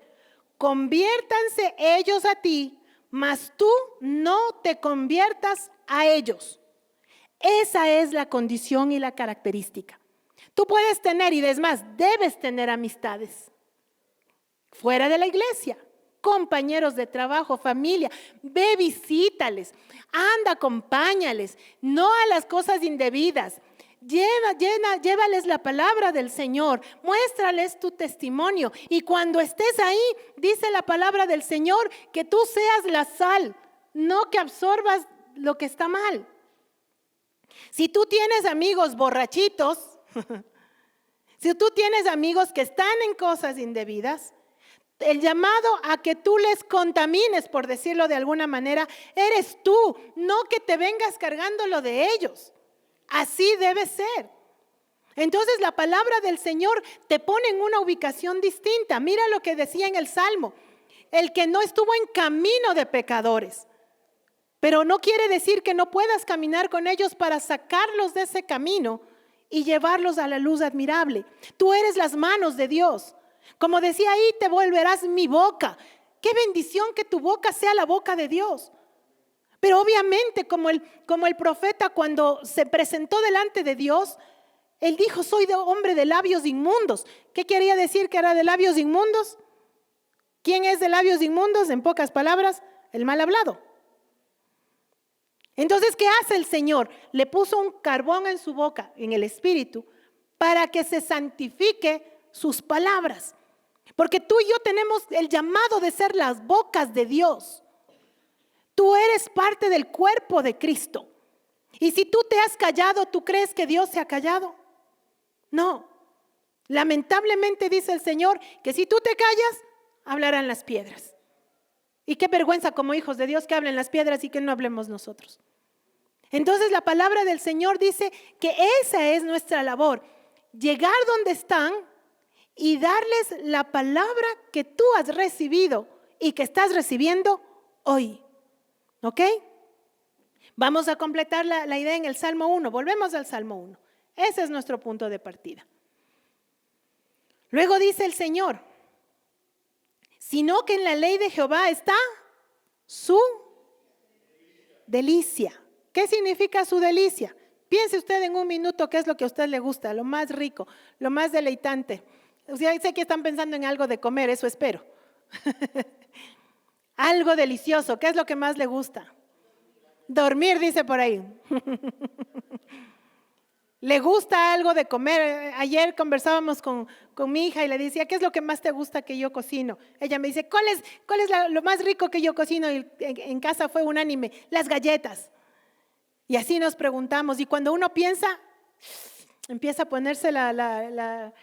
Conviértanse ellos a ti, mas tú no te conviertas a ellos. Esa es la condición y la característica. Tú puedes tener, y es más, debes tener amistades fuera de la iglesia, compañeros de trabajo, familia. Ve, visítales, anda, acompáñales, no a las cosas indebidas. Llévales la palabra del Señor, muéstrales tu testimonio. Y cuando estés ahí, dice la palabra del Señor, que tú seas la sal, no que absorbas lo que está mal. Si tú tienes amigos borrachitos, si tú tienes amigos que están en cosas indebidas, el llamado a que tú les contamines, por decirlo de alguna manera, eres tú, no que te vengas cargando lo de ellos. Así debe ser. Entonces la palabra del Señor te pone en una ubicación distinta. Mira lo que decía en el Salmo: el que no estuvo en camino de pecadores. Pero no quiere decir que no puedas caminar con ellos para sacarlos de ese camino y llevarlos a la luz admirable. Tú eres las manos de Dios. Como decía ahí, te volverás mi boca. Qué bendición que tu boca sea la boca de Dios. Pero obviamente, como el profeta cuando se presentó delante de Dios, él dijo: soy hombre de labios inmundos. ¿Qué quería decir que era de labios inmundos? ¿Quién es de labios inmundos? En pocas palabras, el mal hablado. Entonces, ¿qué hace el Señor? Le puso un carbón en su boca, en el espíritu, para que se santifique sus palabras. Porque tú y yo tenemos el llamado de ser las bocas de Dios. Tú eres parte del cuerpo de Cristo. Y si tú te has callado, ¿tú crees que Dios se ha callado? No. Lamentablemente dice el Señor que si tú te callas, hablarán las piedras. Y qué vergüenza como hijos de Dios que hablen las piedras y que no hablemos nosotros. Entonces la palabra del Señor dice que esa es nuestra labor. Llegar donde están y darles la palabra que tú has recibido y que estás recibiendo hoy. ¿Ok? Vamos a completar la idea en el Salmo 1. Volvemos al Salmo 1. Ese es nuestro punto de partida. Luego dice el Señor: sino que en la ley de Jehová está su delicia. ¿Qué significa su delicia? Piense usted en un minuto qué es lo que a usted le gusta, lo más rico, lo más deleitante. O sea, sé que están pensando en algo de comer, eso espero. Algo delicioso, ¿qué es lo que más le gusta? Dormir, dice por ahí. ¿Le gusta algo de comer? Ayer conversábamos con mi hija y le decía: ¿qué es lo que más te gusta que yo cocino? Ella me dice: ¿cuál es lo más rico que yo cocino? Y en casa fue unánime: las galletas. Y así nos preguntamos. Y cuando uno piensa, empieza a ponerse la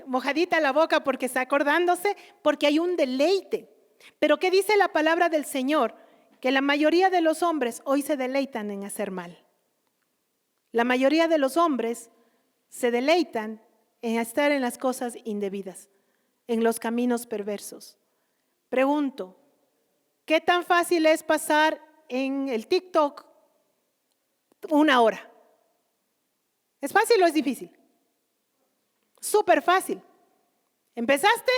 mojadita la boca porque está acordándose, porque hay un deleite. Pero ¿qué dice la palabra del Señor? Que la mayoría de los hombres hoy se deleitan en hacer mal. La mayoría de los hombres se deleitan en estar en las cosas indebidas, en los caminos perversos. Pregunto, ¿qué tan fácil es pasar en el TikTok 1 hora? ¿Es fácil o es difícil? Súper fácil. ¿Empezaste?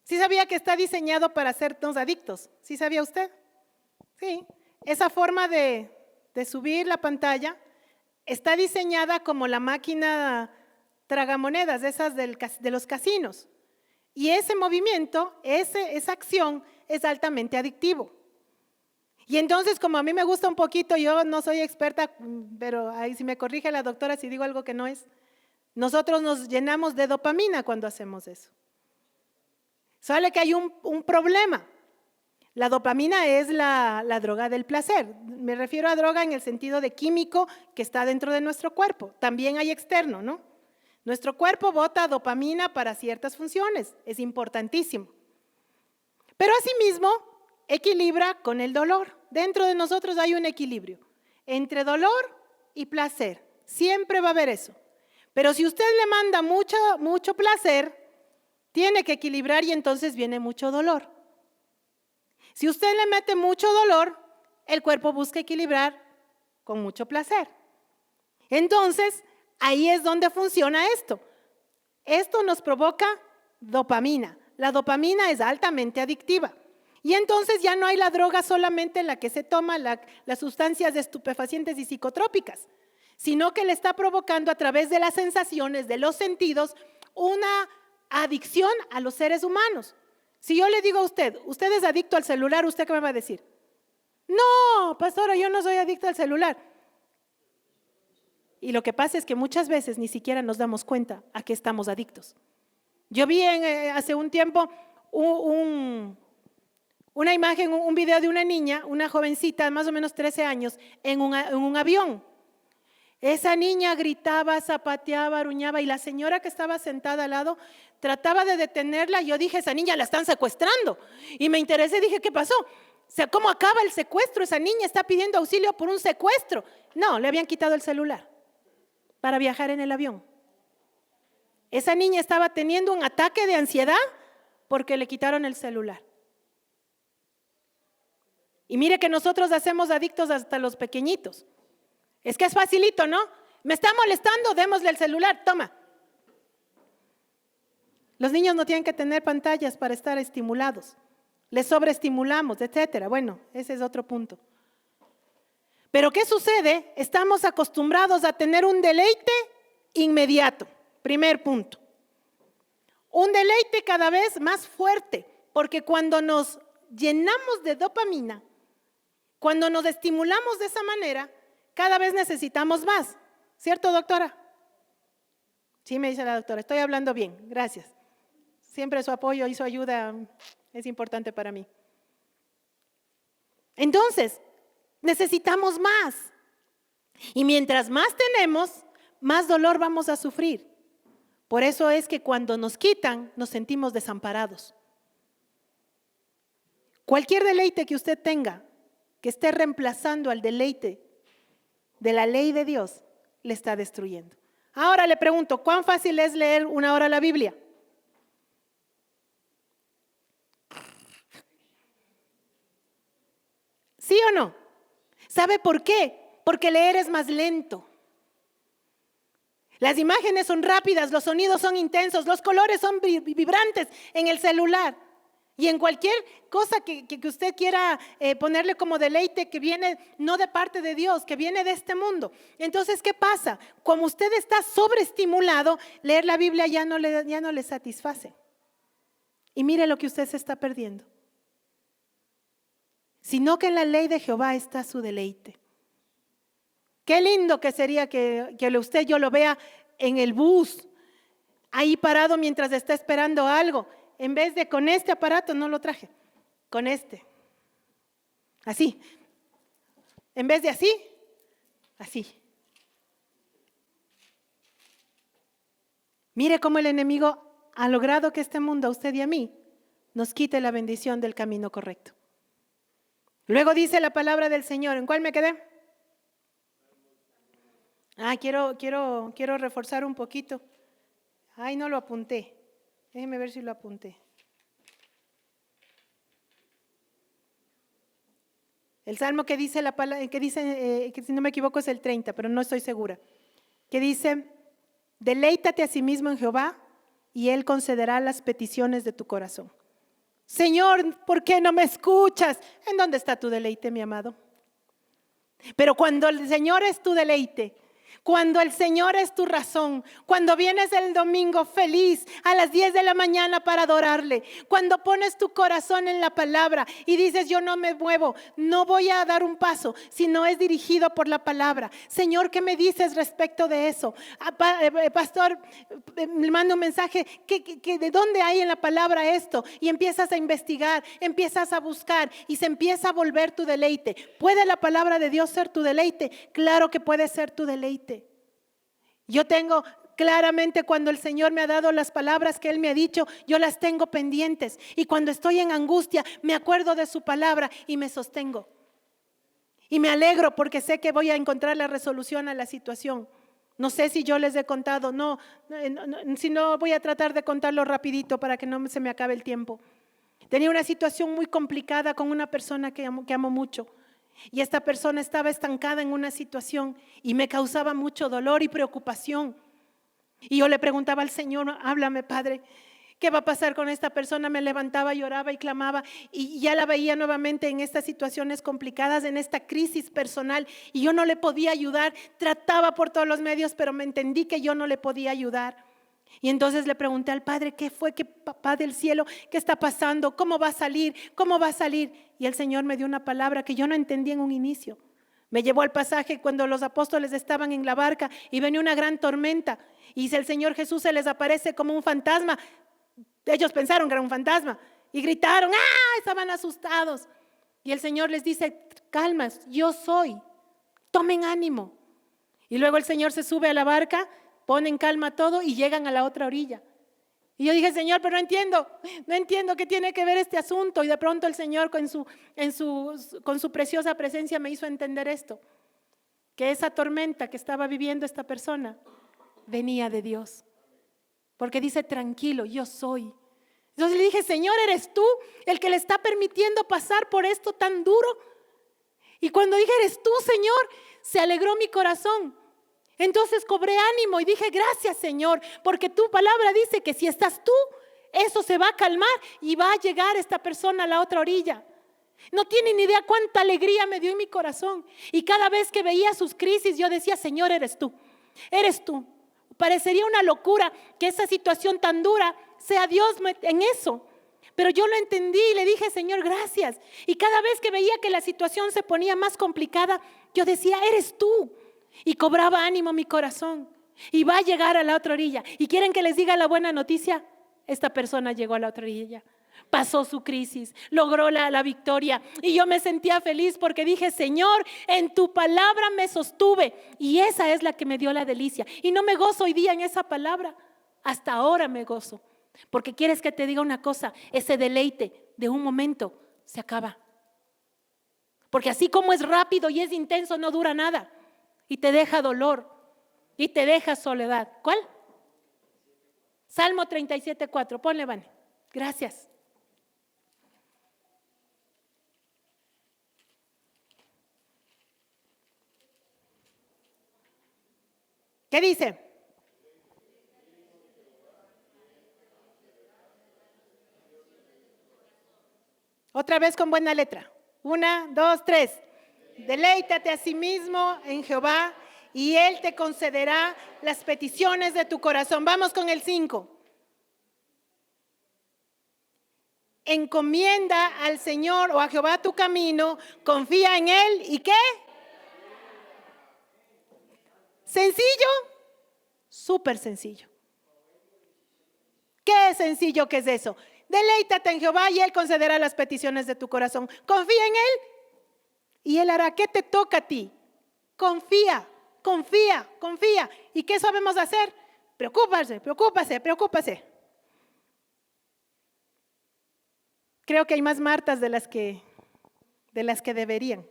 ¿Sí sabía que está diseñado para hacernos adictos? ¿Sí sabía usted? Sí. esa forma de subir la pantalla está diseñada como la máquina tragamonedas, esas de los casinos. Y ese movimiento, esa acción es altamente adictivo. Y entonces, como a mí me gusta un poquito, yo no soy experta, pero ahí si me corrige la doctora si digo algo que no es, nosotros nos llenamos de dopamina cuando hacemos eso. Solo que hay un problema. La dopamina es la droga del placer. Me refiero a droga en el sentido de químico que está dentro de nuestro cuerpo. También hay externo, ¿no? Nuestro cuerpo bota dopamina para ciertas funciones, es importantísimo. Pero asimismo, equilibra con el dolor. Dentro de nosotros hay un equilibrio entre dolor y placer. Siempre va a haber eso. Pero si usted le manda mucho placer, tiene que equilibrar y entonces viene mucho dolor. Si usted le mete mucho dolor, el cuerpo busca equilibrar con mucho placer. Entonces, ahí es donde funciona esto. Esto nos provoca dopamina. La dopamina es altamente adictiva. Y entonces ya no hay la droga solamente la que se toma, las sustancias estupefacientes y psicotrópicas, sino que le está provocando a través de las sensaciones, de los sentidos, una adicción a los seres humanos. Si yo le digo a usted es adicto al celular, ¿usted qué me va a decir? No, pastora, yo no soy adicto al celular. Y lo que pasa es que muchas veces ni siquiera nos damos cuenta a qué estamos adictos. Yo vi hace un tiempo una imagen, un video de una niña, una jovencita de más o menos 13 años, en un avión. Esa niña gritaba, zapateaba, aruñaba y la señora que estaba sentada al lado trataba de detenerla. Yo dije, esa niña la están secuestrando. Y me interesé, dije, ¿qué pasó? O sea, ¿cómo acaba el secuestro? Esa niña está pidiendo auxilio por un secuestro. No, le habían quitado el celular para viajar en el avión. Esa niña estaba teniendo un ataque de ansiedad porque le quitaron el celular. Y mire que nosotros hacemos adictos hasta los pequeñitos. Es que es facilito, ¿no? Me está molestando, démosle el celular, toma. Los niños no tienen que tener pantallas para estar estimulados. Les sobreestimulamos, etcétera. Bueno, ese es otro punto. Pero ¿qué sucede? Estamos acostumbrados a tener un deleite inmediato. Primer punto. Un deleite cada vez más fuerte, porque cuando nos llenamos de dopamina, cuando nos estimulamos de esa manera, cada vez necesitamos más. ¿Cierto, doctora? Sí, me dice la doctora, estoy hablando bien, gracias. Siempre su apoyo y su ayuda es importante para mí. Entonces, necesitamos más. Y mientras más tenemos, más dolor vamos a sufrir. Por eso es que cuando nos quitan, nos sentimos desamparados. Cualquier deleite que usted tenga, que esté reemplazando al deleite de la ley de Dios, le está destruyendo. Ahora le pregunto, ¿cuán fácil es leer una hora la Biblia? ¿Sí o no? ¿Sabe por qué? Porque leer es más lento. Las imágenes son rápidas, los sonidos son intensos, los colores son vibrantes en el celular. Y en cualquier cosa que usted quiera ponerle como deleite que viene no de parte de Dios, que viene de este mundo. Entonces, ¿qué pasa? Como usted está sobreestimulado, leer la Biblia ya no le satisface. Y mire lo que usted se está perdiendo. Sino que en la ley de Jehová está su deleite. Qué lindo que sería que usted yo lo vea en el bus, ahí parado mientras está esperando algo. En vez de con este aparato, no lo traje, con este. Así. En vez de así, así. Mire cómo el enemigo ha logrado que este mundo, a usted y a mí, nos quite la bendición del camino correcto. Luego dice la palabra del Señor. ¿En cuál me quedé? Quiero reforzar un poquito. Ay, no lo apunté. Déjeme ver si lo apunté. El salmo que dice la palabra, que si no me equivoco es el 30, pero no estoy segura. Que dice, deleítate a sí mismo en Jehová y Él concederá las peticiones de tu corazón. Señor, ¿por qué no me escuchas? ¿En dónde está tu deleite, mi amado? Pero cuando el Señor es tu deleite, cuando el Señor es tu razón, cuando vienes el domingo feliz a las 10 de la mañana para adorarle, cuando pones tu corazón en la palabra y dices yo no me muevo, no voy a dar un paso si no es dirigido por la palabra. Señor, ¿qué me dices respecto de eso? Pastor, me manda un mensaje, ¿de dónde hay en la palabra esto? Y empiezas a investigar, empiezas a buscar y se empieza a volver tu deleite. ¿Puede la palabra de Dios ser tu deleite? Claro que puede ser tu deleite. Yo tengo claramente cuando el Señor me ha dado las palabras que Él me ha dicho, yo las tengo pendientes. Y cuando estoy en angustia, me acuerdo de su palabra y me sostengo. Y me alegro porque sé que voy a encontrar la resolución a la situación. No sé si yo les he contado, si no voy a tratar de contarlo rapidito para que no se me acabe el tiempo. Tenía una situación muy complicada con una persona que amo mucho. Y esta persona estaba estancada en una situación y me causaba mucho dolor y preocupación. Y yo le preguntaba al Señor, háblame, Padre, ¿qué va a pasar con esta persona? Me levantaba, lloraba y clamaba y ya la veía nuevamente en estas situaciones complicadas, en esta crisis personal y yo no le podía ayudar. Trataba por todos los medios, pero me entendí que yo no le podía ayudar. Y entonces le pregunté al Padre, ¿qué fue? ¿Qué, Papá del cielo? ¿Qué está pasando? ¿Cómo va a salir? ¿Cómo va a salir? Y el Señor me dio una palabra que yo no entendí en un inicio. Me llevó al pasaje cuando los apóstoles estaban en la barca y venía una gran tormenta. Y el Señor Jesús se les aparece como un fantasma. Ellos pensaron que era un fantasma y gritaron, ¡ah! Estaban asustados. Y el Señor les dice, calmas, yo soy, tomen ánimo. Y luego el Señor se sube a la barca, pone en calma todo y llegan a la otra orilla. Y yo dije, Señor, pero no entiendo qué tiene que ver este asunto. Y de pronto el Señor con su preciosa presencia me hizo entender esto, que esa tormenta que estaba viviendo esta persona venía de Dios. Porque dice, tranquilo, yo soy. Entonces le dije, Señor, ¿eres tú el que le está permitiendo pasar por esto tan duro? Y cuando dije, eres tú, Señor, se alegró mi corazón. Entonces cobré ánimo y dije, gracias, Señor, porque tu palabra dice que si estás tú, eso se va a calmar y va a llegar esta persona a la otra orilla. No tienen ni idea cuánta alegría me dio en mi corazón. Y cada vez que veía sus crisis, yo decía, Señor, eres tú, eres tú. Parecería una locura que esa situación tan dura sea Dios en eso. Pero yo lo entendí y le dije, Señor, gracias. Y cada vez que veía que la situación se ponía más complicada, yo decía, eres tú. Y cobraba ánimo mi corazón. Y va a llegar a la otra orilla. ¿Y quieren que les diga la buena noticia? Esta persona llegó a la otra orilla. Pasó su crisis, logró la victoria. Y yo me sentía feliz porque dije, Señor, en tu palabra me sostuve. Y esa es la que me dio la delicia. Y no me gozo hoy día en esa palabra. Hasta ahora me gozo. Porque quieres que te diga una cosa, ese deleite de un momento se acaba. Porque así como es rápido y es intenso, no dura nada. Y te deja dolor y te deja soledad. ¿Cuál? Salmo 37:4. Ponle, Vane. Gracias. ¿Qué dice? Otra vez con buena letra. 1, 2, 3. Deleítate a sí mismo en Jehová y Él te concederá las peticiones de tu corazón. Vamos con el 5. Encomienda al Señor o a Jehová tu camino, confía en Él y ¿qué? ¿Sencillo? Súper sencillo. ¿Qué sencillo que es eso? Deleítate en Jehová y Él concederá las peticiones de tu corazón. Confía en Él y Él hará. ¿Qué te toca a ti? Confía, confía, confía. ¿Y qué sabemos hacer? Preocúpase. Creo que hay más Martas de las que deberían.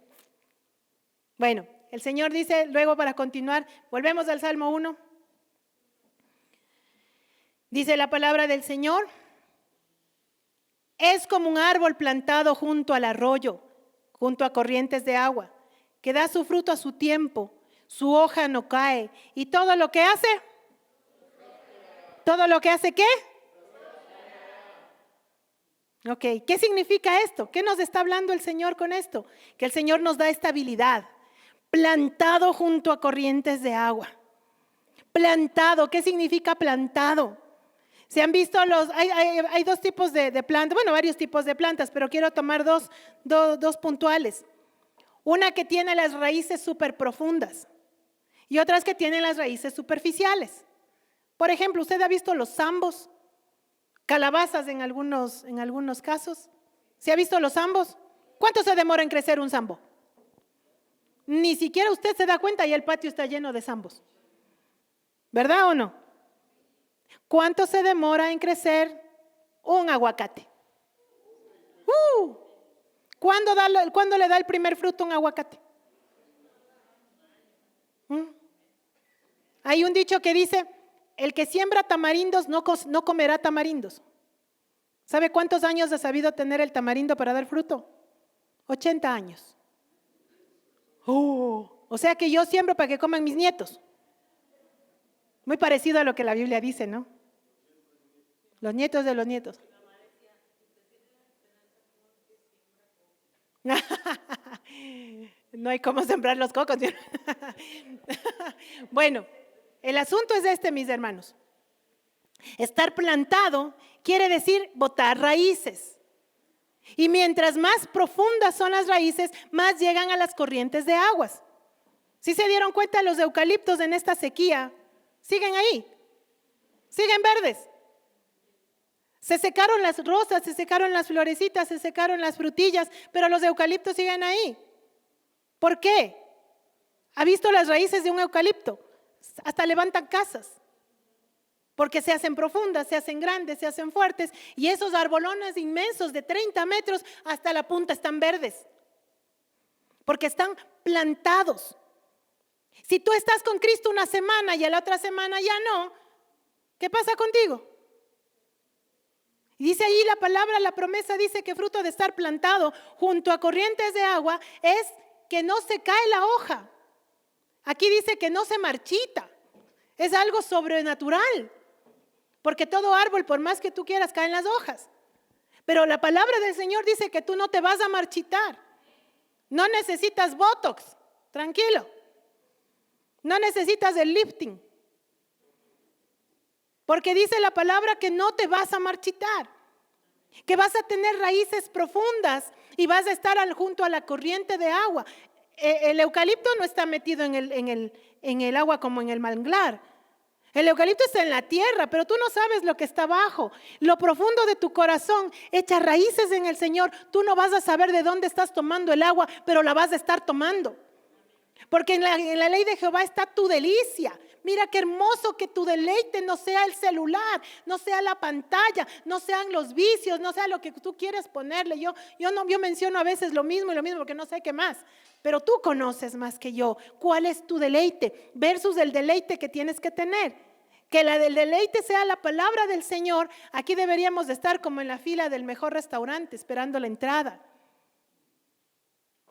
Bueno, el Señor dice, luego para continuar, volvemos al Salmo 1. Dice la palabra del Señor, es como un árbol plantado junto al arroyo, junto a corrientes de agua, que da su fruto a su tiempo, su hoja no cae, y todo lo que hace, ¿qué? Ok, ¿qué significa esto? ¿Qué nos está hablando el Señor con esto? Que el Señor nos da estabilidad. plantado junto a corrientes de agua. Plantado, ¿qué significa plantado? Se han visto hay dos tipos de plantas, bueno, varios tipos de plantas, pero quiero tomar dos puntuales. Una que tiene las raíces súper profundas y otras que tienen las raíces superficiales. Por ejemplo, ¿usted ha visto los zambos? Calabazas en algunos casos. ¿Se ha visto los zambos? ¿Cuánto se demora en crecer un zambo? Ni siquiera usted se da cuenta y el patio está lleno de zambos. ¿Verdad o no? ¿Cuánto se demora en crecer un aguacate? ¿Cuándo le da el primer fruto a un aguacate? Hay un dicho que dice, el que siembra tamarindos no comerá tamarindos. ¿Sabe cuántos años ha sabido tener el tamarindo para dar fruto? 80 años. O sea que yo siembro para que coman mis nietos. Muy parecido a lo que la Biblia dice, ¿no? Los nietos de los nietos. No hay cómo sembrar los cocos. Bueno, el asunto es este, mis hermanos. Estar plantado quiere decir botar raíces. Y mientras más profundas son las raíces, más llegan a las corrientes de aguas. ¿Sí se dieron cuenta los eucaliptos en esta sequía? Siguen ahí, siguen verdes. Se secaron las rosas, se secaron las florecitas, se secaron las frutillas, pero los eucaliptos siguen ahí. ¿Por qué? ¿Ha visto las raíces de un eucalipto? Hasta levantan casas, porque se hacen profundas, se hacen grandes, se hacen fuertes, y esos arbolones inmensos de 30 metros hasta la punta están verdes, porque están plantados. Si tú estás con Cristo una semana y a la otra semana ya no, ¿qué pasa contigo? Y dice ahí la palabra, la promesa dice que fruto de estar plantado junto a corrientes de agua es que no se cae la hoja. Aquí dice que no se marchita. Es algo sobrenatural. Porque todo árbol, por más que tú quieras, caen las hojas. Pero la palabra del Señor dice que tú no te vas a marchitar. No necesitas Botox, tranquilo. No necesitas el lifting. Porque dice la palabra que no te vas a marchitar, que vas a tener raíces profundas y vas a estar junto a la corriente de agua. El eucalipto no está metido en el agua como en el manglar. El eucalipto está en la tierra, pero tú no sabes lo que está abajo. Lo profundo de tu corazón echa raíces en el Señor. Tú no vas a saber de dónde estás tomando el agua, pero la vas a estar tomando. Porque en la ley de Jehová está tu delicia. Mira qué hermoso que tu deleite no sea el celular, no sea la pantalla, no sean los vicios, no sea lo que tú quieres ponerle. Yo menciono a veces lo mismo porque no sé qué más. Pero tú conoces más que yo cuál es tu deleite versus el deleite que tienes que tener. Que la del deleite sea la palabra del Señor. Aquí deberíamos de estar como en la fila del mejor restaurante esperando la entrada.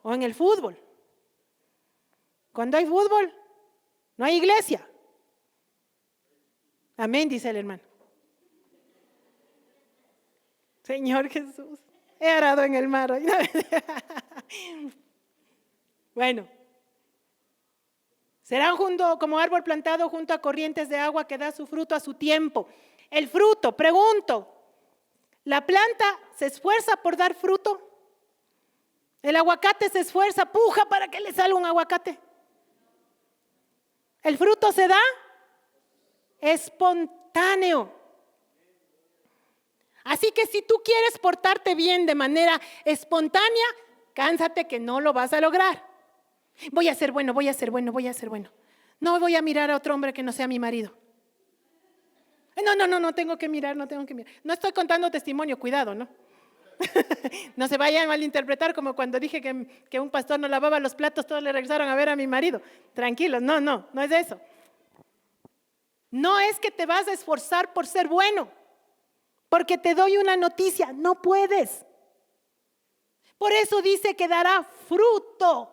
O en el fútbol. Cuando hay fútbol, no hay iglesia. Amén, dice el hermano. Señor Jesús, he arado en el mar hoy. Bueno, serán como árbol plantado junto a corrientes de agua que da su fruto a su tiempo. El fruto, pregunto, ¿la planta se esfuerza por dar fruto? ¿El aguacate se esfuerza, puja para que le salga un aguacate? El fruto se da espontáneo. Así que si tú quieres portarte bien de manera espontánea, cánsate que no lo vas a lograr. Voy a ser bueno. No voy a mirar a otro hombre que no sea mi marido. No tengo que mirar. No estoy contando testimonio, cuidado, ¿no? No se vayan a malinterpretar como cuando dije que un pastor no lavaba los platos, todos le regresaron a ver a mi marido. Tranquilos, no es eso. No es que te vas a esforzar por ser bueno, porque te doy una noticia, no puedes. Por eso dice que dará fruto.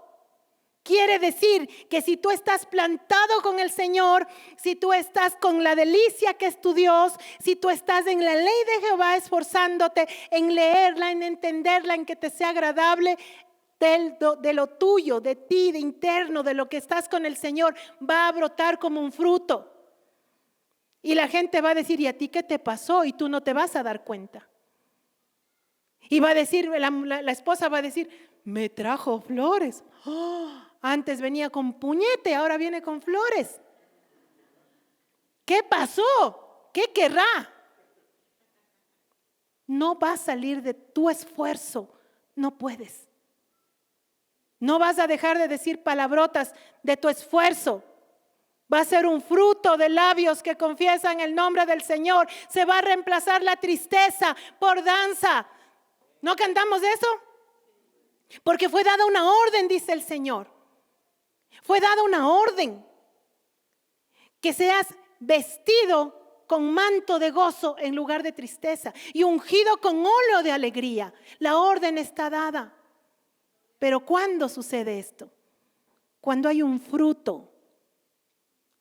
Quiere decir que si tú estás plantado con el Señor, si tú estás con la delicia que es tu Dios, si tú estás en la ley de Jehová esforzándote en leerla, en entenderla, en que te sea agradable, de lo tuyo, de ti, de interno, de lo que estás con el Señor, va a brotar como un fruto. Y la gente va a decir, ¿y a ti qué te pasó? Y tú no te vas a dar cuenta. Y va a decir, la esposa va a decir, me trajo flores. Oh, antes venía con puñete, ahora viene con flores. ¿Qué pasó? ¿Qué querrá? No va a salir de tu esfuerzo, no puedes. No vas a dejar de decir palabrotas de tu esfuerzo. Va a ser un fruto de labios que confiesan el nombre del Señor. Se va a reemplazar la tristeza por danza. ¿No cantamos eso? Porque fue dada una orden, dice el Señor. Fue dada una orden. Que seas vestido con manto de gozo en lugar de tristeza y ungido con óleo de alegría. La orden está dada. Pero ¿cuándo sucede esto? Cuando hay un fruto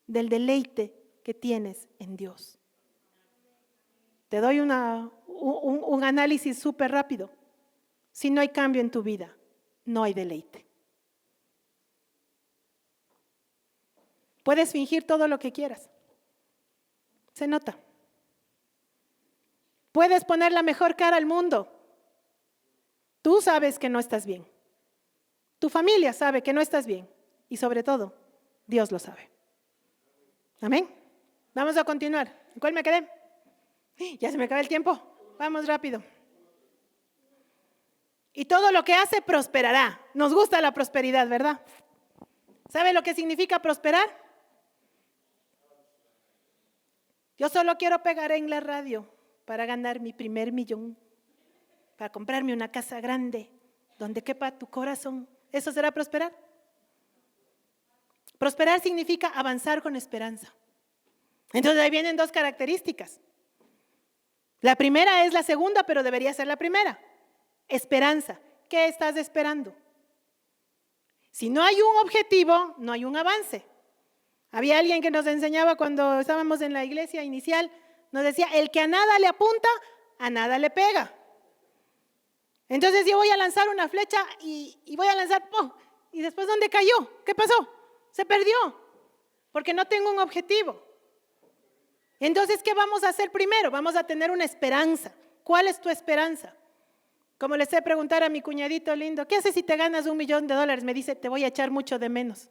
del deleite que tienes en Dios. Te doy un análisis súper rápido. Si no hay cambio en tu vida, no hay deleite. Puedes fingir todo lo que quieras. Se nota. Puedes poner la mejor cara al mundo. Tú sabes que no estás bien. Tu familia sabe que no estás bien. Y sobre todo, Dios lo sabe. Amén. Vamos a continuar. ¿En cuál me quedé? Ya se me acaba el tiempo. Vamos rápido. Y todo lo que hace prosperará. Nos gusta la prosperidad, ¿verdad? ¿Sabe lo que significa prosperar? Yo solo quiero pegar en la radio para ganar mi primer millón, para comprarme una casa grande donde quepa tu corazón. ¿Eso será prosperar? Prosperar significa avanzar con esperanza. Entonces ahí vienen dos características. La primera es la segunda, pero debería ser la primera. Esperanza. ¿Qué estás esperando? Si no hay un objetivo, no hay un avance. Había alguien que nos enseñaba cuando estábamos en la iglesia inicial, nos decía, el que a nada le apunta, a nada le pega. Entonces yo voy a lanzar una flecha y voy a lanzar, ¡pum! ¿Y después dónde cayó? ¿Qué pasó? Se perdió, porque no tengo un objetivo. Entonces, ¿qué vamos a hacer primero? Vamos a tener una esperanza. ¿Cuál es tu esperanza? Como le sé preguntar a mi cuñadito lindo, ¿qué haces si te ganas $1 millón? Me dice, te voy a echar mucho de menos.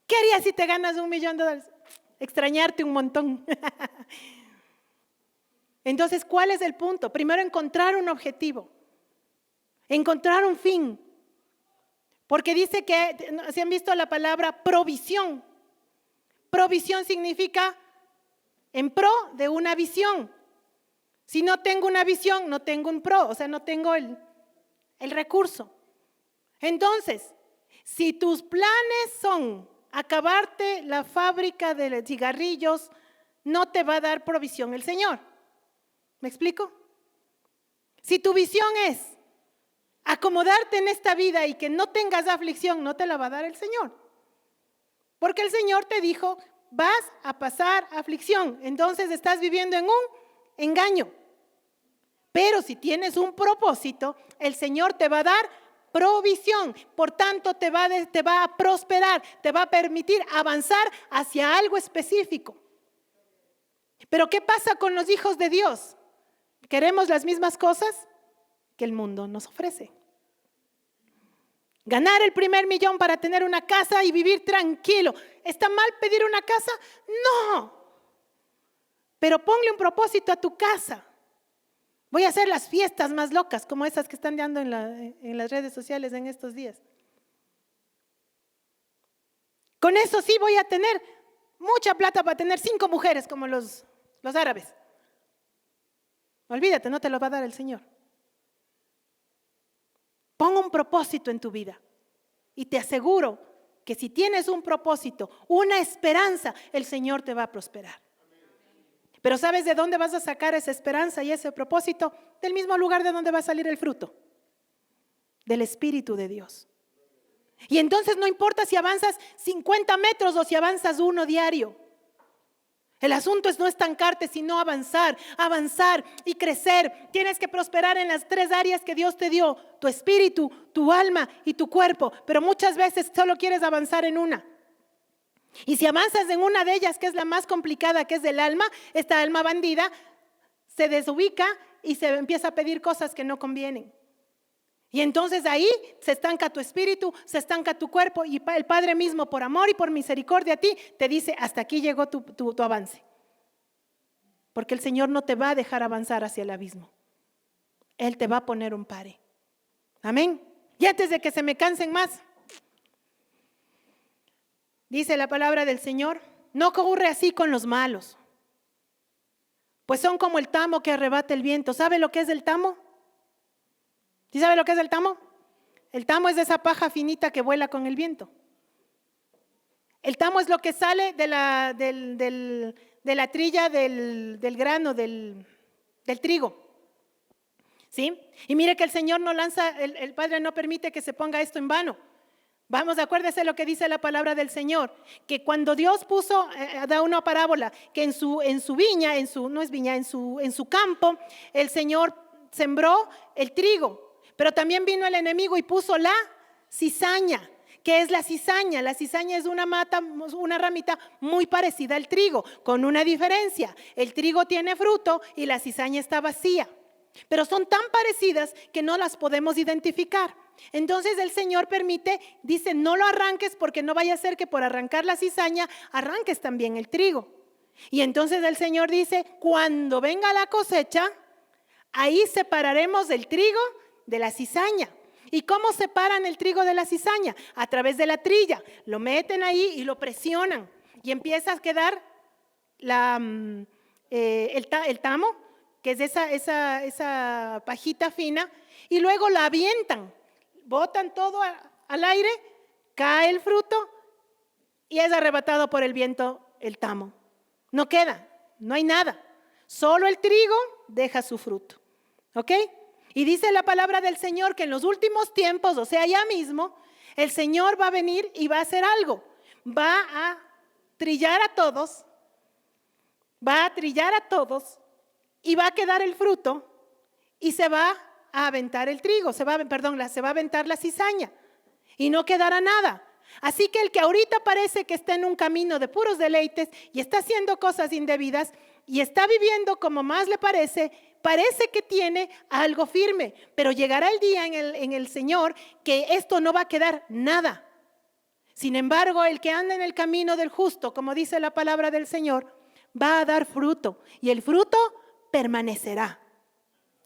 ¿Qué harías si te ganas $1 millón? Extrañarte un montón. Entonces, ¿cuál es el punto? Primero, encontrar un objetivo, encontrar un fin. Porque dice que, ¿se han visto la palabra provisión? Provisión significa en pro de una visión. Si no tengo una visión, no tengo un pro, o sea, no tengo el recurso. Entonces, si tus planes son acabarte la fábrica de cigarrillos, no te va a dar provisión el Señor. ¿Me explico? Si tu visión es acomodarte en esta vida y que no tengas aflicción, no te la va a dar el Señor. Porque el Señor te dijo, vas a pasar aflicción. Entonces estás viviendo en un engaño. Pero si tienes un propósito, el Señor te va a dar provisión. Por tanto, te va a prosperar, te va a permitir avanzar hacia algo específico. Pero ¿qué pasa con los hijos de Dios? ¿Queremos las mismas cosas que el mundo nos ofrece? Ganar el primer millón para tener una casa y vivir tranquilo. ¿Está mal pedir una casa? No. Pero ponle un propósito a tu casa. Voy a hacer las fiestas más locas, como esas que están dando en las redes sociales en estos días. Con eso sí voy a tener mucha plata para tener 5 mujeres como los árabes. Olvídate, no te lo va a dar el Señor. Pon un propósito en tu vida y te aseguro que si tienes un propósito, una esperanza, el Señor te va a prosperar. Pero ¿sabes de dónde vas a sacar esa esperanza y ese propósito? Del mismo lugar de donde va a salir el fruto, del Espíritu de Dios. Y entonces no importa si avanzas 50 metros o si avanzas 1 diario. El asunto es no estancarte, sino avanzar, avanzar y crecer. Tienes que prosperar en las 3 áreas que Dios te dio: tu espíritu, tu alma y tu cuerpo. Pero muchas veces solo quieres avanzar en una. Y si avanzas en una de ellas, que es la más complicada, que es del alma, esta alma bandida se desubica y se empieza a pedir cosas que no convienen. Y entonces ahí se estanca tu espíritu, se estanca tu cuerpo, y el Padre mismo, por amor y por misericordia a ti, te dice: hasta aquí llegó tu avance. Porque el Señor no te va a dejar avanzar hacia el abismo. Él te va a poner un pare. Amén. Y antes de que se me cansen más, dice la palabra del Señor: no ocurre así con los malos, pues son como el tamo que arrebata el viento. ¿Sabe lo que es el tamo? ¿Sí sabe lo que es el tamo? El tamo es esa paja finita que vuela con el viento. El tamo es lo que sale de la trilla del grano, del trigo. ¿Sí? Y mire que el Señor no lanza, el Padre no permite que se ponga esto en vano. Vamos, acuérdese lo que dice la palabra del Señor, que cuando Dios puso, da una parábola, que en su viña, no es viña, en su campo, el Señor sembró el trigo. Pero también vino el enemigo y puso la cizaña. ¿Qué es la cizaña? La cizaña es una ramita muy parecida al trigo, con una diferencia: el trigo tiene fruto y la cizaña está vacía. Pero son tan parecidas que no las podemos identificar. Entonces el Señor permite, dice: no lo arranques, porque no vaya a ser que por arrancar la cizaña arranques también el trigo. Y entonces el Señor dice: cuando venga la cosecha, ahí separaremos el trigo de la cizaña. ¿Y cómo separan el trigo de la cizaña? A través de la trilla. Lo meten ahí y lo presionan, y empieza a quedar el tamo, que es esa pajita fina, y luego la avientan, botan todo al aire, cae el fruto y es arrebatado por el viento el tamo. No queda, no hay nada, solo el trigo deja su fruto. ¿Ok? Y dice la palabra del Señor que en los últimos tiempos, o sea, ya mismo, el Señor va a venir y va a hacer algo. Va a trillar a todos, y va a quedar el fruto, y se va a aventar el trigo, se va a aventar la cizaña, y no quedará nada. Así que el que ahorita parece que está en un camino de puros deleites y está haciendo cosas indebidas y está viviendo como más le parece que tiene algo firme, pero llegará el día en el Señor que esto no va a quedar nada. Sin embargo, el que anda en el camino del justo, como dice la palabra del Señor, va a dar fruto, y el fruto permanecerá.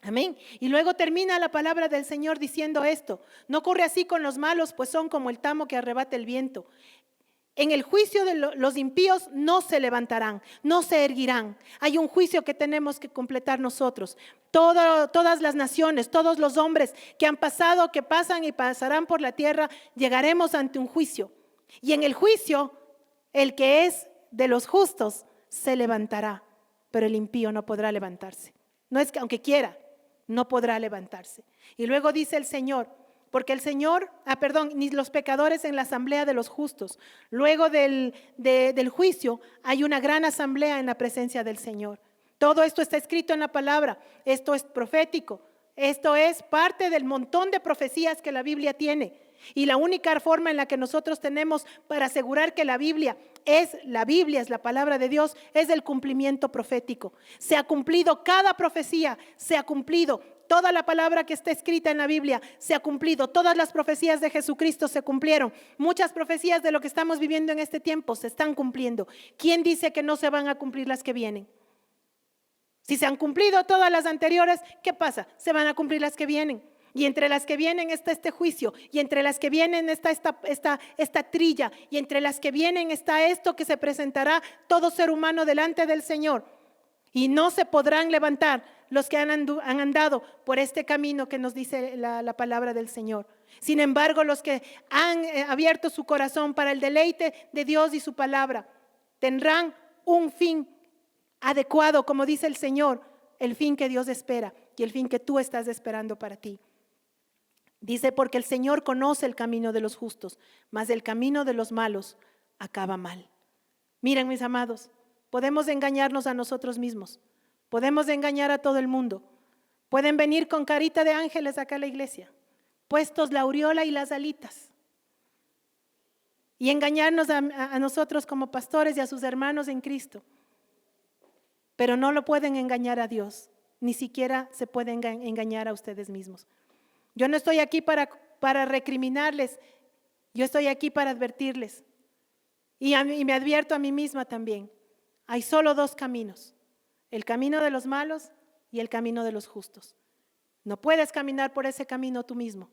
Amén. Y luego termina la palabra del Señor diciendo esto: no ocurre así con los malos, pues son como el tamo que arrebata el viento. En el juicio de los impíos no se levantarán, no se erguirán. Hay un juicio que tenemos que completar nosotros. Todas las naciones, todos los hombres que han pasado, que pasan y pasarán por la tierra, llegaremos ante un juicio. Y en el juicio, el que es de los justos se levantará, pero el impío no podrá levantarse. No es que aunque quiera, no podrá levantarse. Y luego dice el Señor: porque el Señor, ni los pecadores en la asamblea de los justos. Luego del juicio hay una gran asamblea en la presencia del Señor. Todo esto está escrito en la palabra. Esto es profético. Esto es parte del montón de profecías que la Biblia tiene. Y la única forma en la que nosotros tenemos para asegurar que la Biblia es la palabra de Dios, es el cumplimiento profético. Se ha cumplido cada profecía, se ha cumplido. Toda la palabra que está escrita en la Biblia se ha cumplido. Todas las profecías de Jesucristo se cumplieron. Muchas profecías de lo que estamos viviendo en este tiempo se están cumpliendo. ¿Quién dice que no se van a cumplir las que vienen? Si se han cumplido todas las anteriores, ¿qué pasa? Se van a cumplir las que vienen. Y entre las que vienen está este juicio, y entre las que vienen está esta trilla, y entre las que vienen está esto que se presentará todo ser humano delante del Señor. Y no se podrán levantar los que han andado por este camino que nos dice la palabra del Señor. Sin embargo, los que han abierto su corazón para el deleite de Dios y su palabra, tendrán un fin adecuado, como dice el Señor, el fin que Dios espera y el fin que tú estás esperando para ti. Dice: porque el Señor conoce el camino de los justos, mas el camino de los malos acaba mal. Miren, mis amados, podemos engañarnos a nosotros mismos, podemos engañar a todo el mundo. Pueden venir con carita de ángeles acá a la iglesia, puestos la aureola y las alitas, y engañarnos a nosotros como pastores y a sus hermanos en Cristo. Pero no lo pueden engañar a Dios, ni siquiera se pueden engañar a ustedes mismos. Yo no estoy aquí para recriminarles, yo estoy aquí para advertirles. Y me advierto a mí misma también. Hay solo dos caminos, el camino de los malos y el camino de los justos. No puedes caminar por ese camino tú mismo.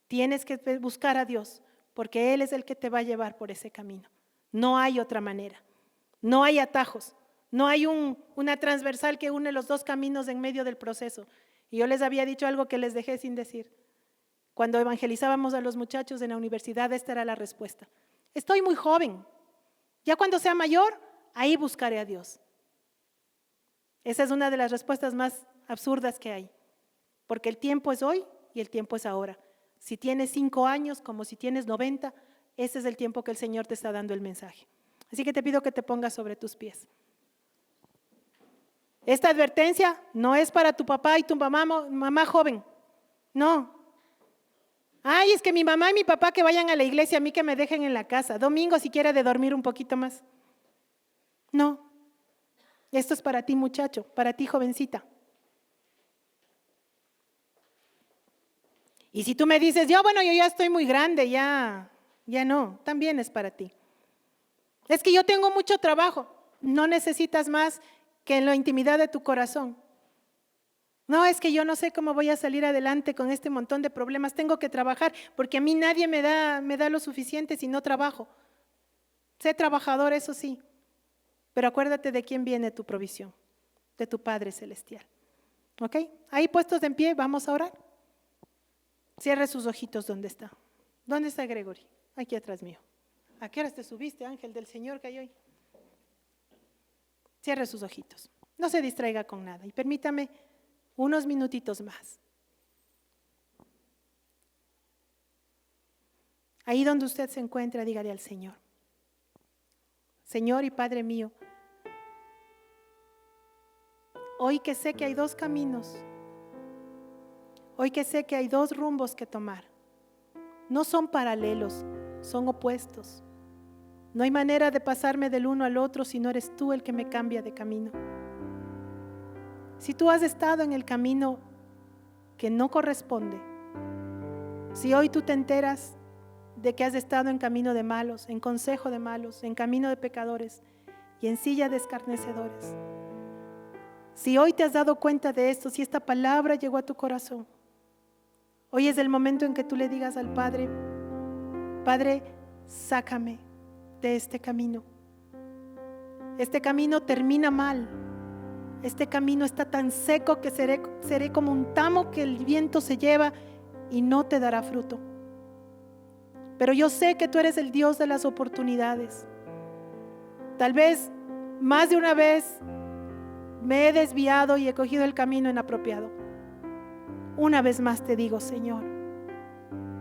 Tienes que buscar a Dios, porque Él es el que te va a llevar por ese camino. No hay otra manera, no hay atajos. No hay una transversal que une los dos caminos en medio del proceso. Y yo les había dicho algo que les dejé sin decir. Cuando evangelizábamos a los muchachos en la universidad, esta era la respuesta. Estoy muy joven. Ya cuando sea mayor, ahí buscaré a Dios. Esa es una de las respuestas más absurdas que hay. Porque el tiempo es hoy y el tiempo es ahora. Si tienes 5 años, como si tienes 90, ese es el tiempo que el Señor te está dando el mensaje. Así que te pido que te pongas sobre tus pies. Esta advertencia no es para tu papá y tu mamá joven. No. Ay, es que mi mamá y mi papá que vayan a la iglesia, a mí que me dejen en la casa. Domingo si quiere de dormir un poquito más. No. Esto es para ti, muchacho, para ti, jovencita. Y si tú me dices, yo ya estoy muy grande, ya no, también es para ti. Es que yo tengo mucho trabajo. No necesitas más que en la intimidad de tu corazón. No, es que yo no sé cómo voy a salir adelante con este montón de problemas, tengo que trabajar, porque a mí nadie me da lo suficiente si no trabajo. Sé trabajador, eso sí, pero acuérdate de quién viene tu provisión, de tu Padre Celestial. ¿Ok? Ahí puestos en pie, vamos a orar. Cierre sus ojitos, ¿dónde está? ¿Dónde está Gregory? Aquí atrás mío. ¿A qué horas te subiste, ángel del Señor que hay hoy? Cierre sus ojitos, no se distraiga con nada y permítame unos minutitos más. Ahí donde usted se encuentra, dígale al Señor: Señor y Padre mío, hoy que sé que hay dos caminos, hoy que sé que hay dos rumbos que tomar, no son paralelos, son opuestos. No hay manera de pasarme del uno al otro si no eres tú el que me cambia de camino. Si tú has estado en el camino que no corresponde, si hoy tú te enteras de que has estado en camino de malos, en consejo de malos, en camino de pecadores y en silla de escarnecedores, si hoy te has dado cuenta de esto, si esta palabra llegó a tu corazón, hoy es el momento en que tú le digas al Padre: Padre, sácame de este camino. Este camino termina mal. Este camino está tan seco que seré como un tamo que el viento se lleva y no te dará fruto. Pero yo sé que tú eres el Dios de las oportunidades. Tal vez más de una vez me he desviado y he cogido el camino inapropiado. Una vez más te digo, Señor,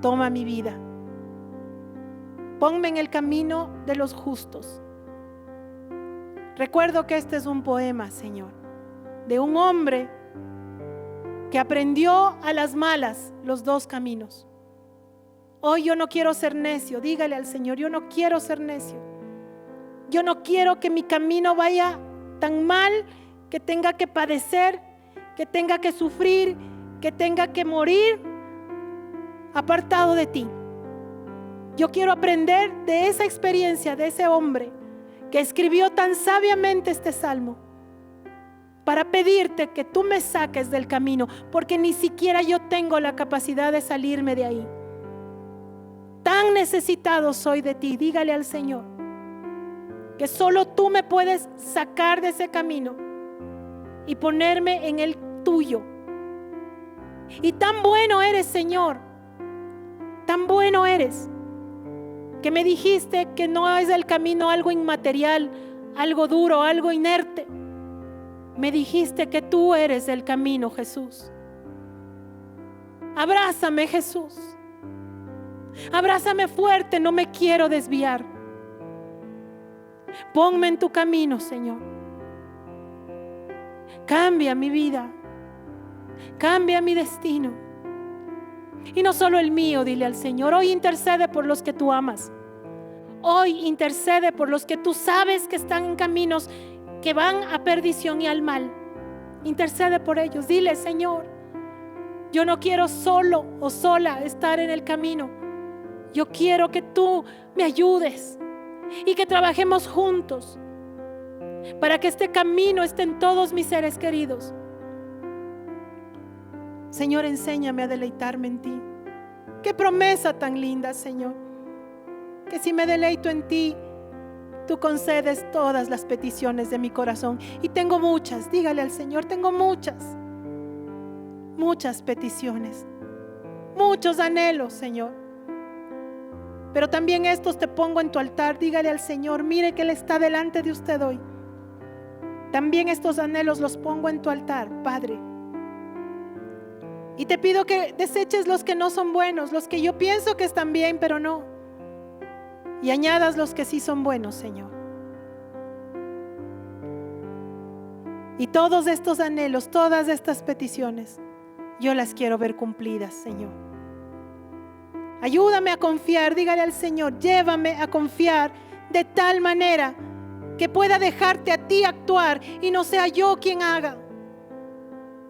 toma mi vida. Ponme en el camino de los justos. Recuerdo que este es un poema, Señor, de un hombre que aprendió a las malas los dos caminos. Hoy yo no quiero ser necio. Dígale al Señor: yo no quiero ser necio. Yo no quiero que mi camino vaya tan mal, que tenga que padecer, que tenga que sufrir, que tenga que morir apartado de ti. Yo quiero aprender de esa experiencia de ese hombre que escribió tan sabiamente este salmo, para pedirte que tú me saques del camino, porque ni siquiera yo tengo la capacidad de salirme de ahí. Tan necesitado soy de ti. Dígale al Señor que solo tú me puedes sacar de ese camino y ponerme en el tuyo. Y tan bueno eres, Señor, tan bueno eres, que me dijiste que no es el camino algo inmaterial, algo duro, algo inerte. Me dijiste que tú eres el camino, Jesús. Abrázame, Jesús. Abrázame fuerte, no me quiero desviar. Ponme en tu camino, Señor. Cambia mi vida, cambia mi destino. Y no solo el mío, dile al Señor. Hoy intercede por los que tú amas. Hoy intercede por los que tú sabes que están en caminos que van a perdición y al mal. Intercede por ellos. Dile, Señor, yo no quiero solo o sola estar en el camino. Yo quiero que tú me ayudes y que trabajemos juntos para que este camino estén todos mis seres queridos. Señor, enséñame a deleitarme en ti. Qué promesa tan linda, Señor, que si me deleito en ti, tú concedes todas las peticiones de mi corazón. Y tengo muchas, dígale al Señor, tengo muchas peticiones, muchos anhelos, Señor. Pero también estos te pongo en tu altar. Dígale al Señor, mire que Él está delante de usted hoy. También estos anhelos los pongo en tu altar, Padre. Y te pido que deseches los que no son buenos, los que yo pienso que están bien, pero no. Y añadas los que sí son buenos, Señor. Y todos estos anhelos, todas estas peticiones, yo las quiero ver cumplidas, Señor. Ayúdame a confiar, dígale al Señor, llévame a confiar de tal manera que pueda dejarte a ti actuar y no sea yo quien haga.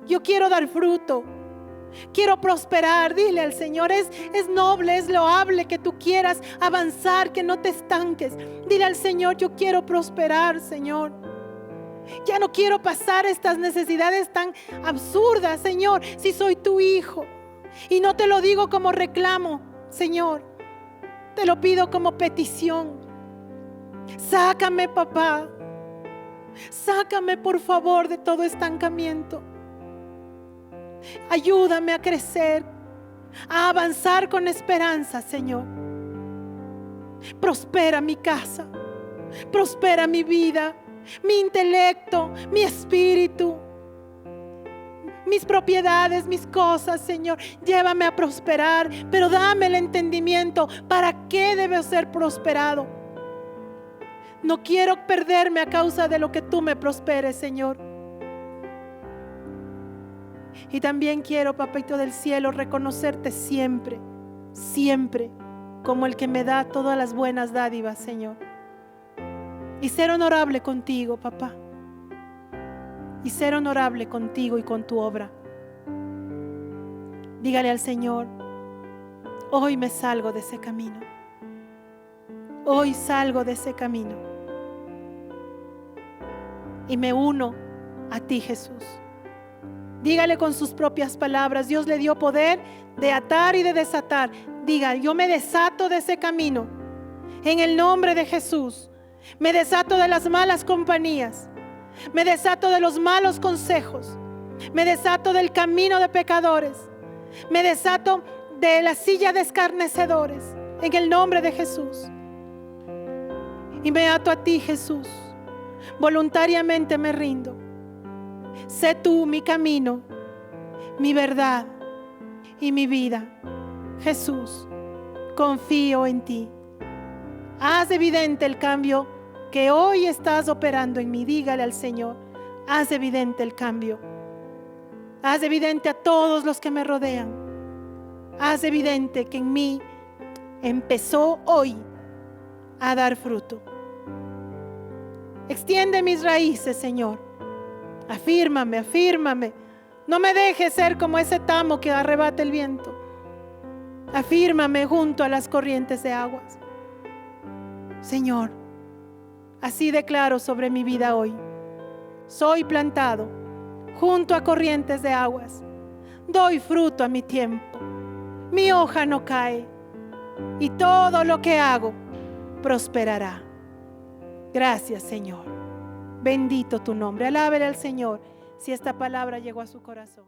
Yo quiero dar fruto, quiero prosperar. Dile al Señor, es noble, es loable que tú quieras avanzar, que no te estanques. Dile al Señor, yo quiero prosperar, Señor. Ya no quiero pasar estas necesidades tan absurdas, Señor, si soy tu hijo. Y no te lo digo como reclamo, Señor, te lo pido como petición. Sácame, papá. Sácame, por favor, de todo estancamiento. Ayúdame a crecer, a avanzar con esperanza, Señor. Prospera mi casa, prospera mi vida, mi intelecto, mi espíritu, mis propiedades, mis cosas, Señor. Llévame a prosperar, pero dame el entendimiento para qué debo ser prosperado. No quiero perderme a causa de lo que tú me prosperes, Señor. Y también quiero, Papito del cielo, reconocerte siempre, siempre como el que me da todas las buenas dádivas, Señor. Y ser honorable contigo, papá. Y ser honorable contigo y con tu obra. Dígale al Señor, hoy me salgo de ese camino. Hoy salgo de ese camino. Y me uno a ti, Jesús. Dígale con sus propias palabras, Dios le dio poder de atar y de desatar. Diga, yo me desato de ese camino. En el nombre de Jesús. Me desato de las malas compañías. Me desato de los malos consejos. Me desato del camino de pecadores. Me desato de la silla de escarnecedores. En el nombre de Jesús. Y me ato a ti, Jesús. Voluntariamente me rindo. Sé tú mi camino, mi verdad y mi vida. Jesús, confío en ti. Haz evidente el cambio que hoy estás operando en mí. Dígale al Señor, haz evidente el cambio. Haz evidente a todos los que me rodean. Haz evidente que en mí empezó hoy a dar fruto. Extiende mis raíces, Señor. Afírmame, afírmame. No me dejes ser como ese tamo que arrebata el viento. Afírmame junto a las corrientes de aguas. Señor, así declaro sobre mi vida hoy. Soy plantado junto a corrientes de aguas. Doy fruto a mi tiempo. Mi hoja no cae. Y todo lo que hago prosperará. Gracias, Señor. Bendito tu nombre. Alábele al Señor si esta palabra llegó a su corazón.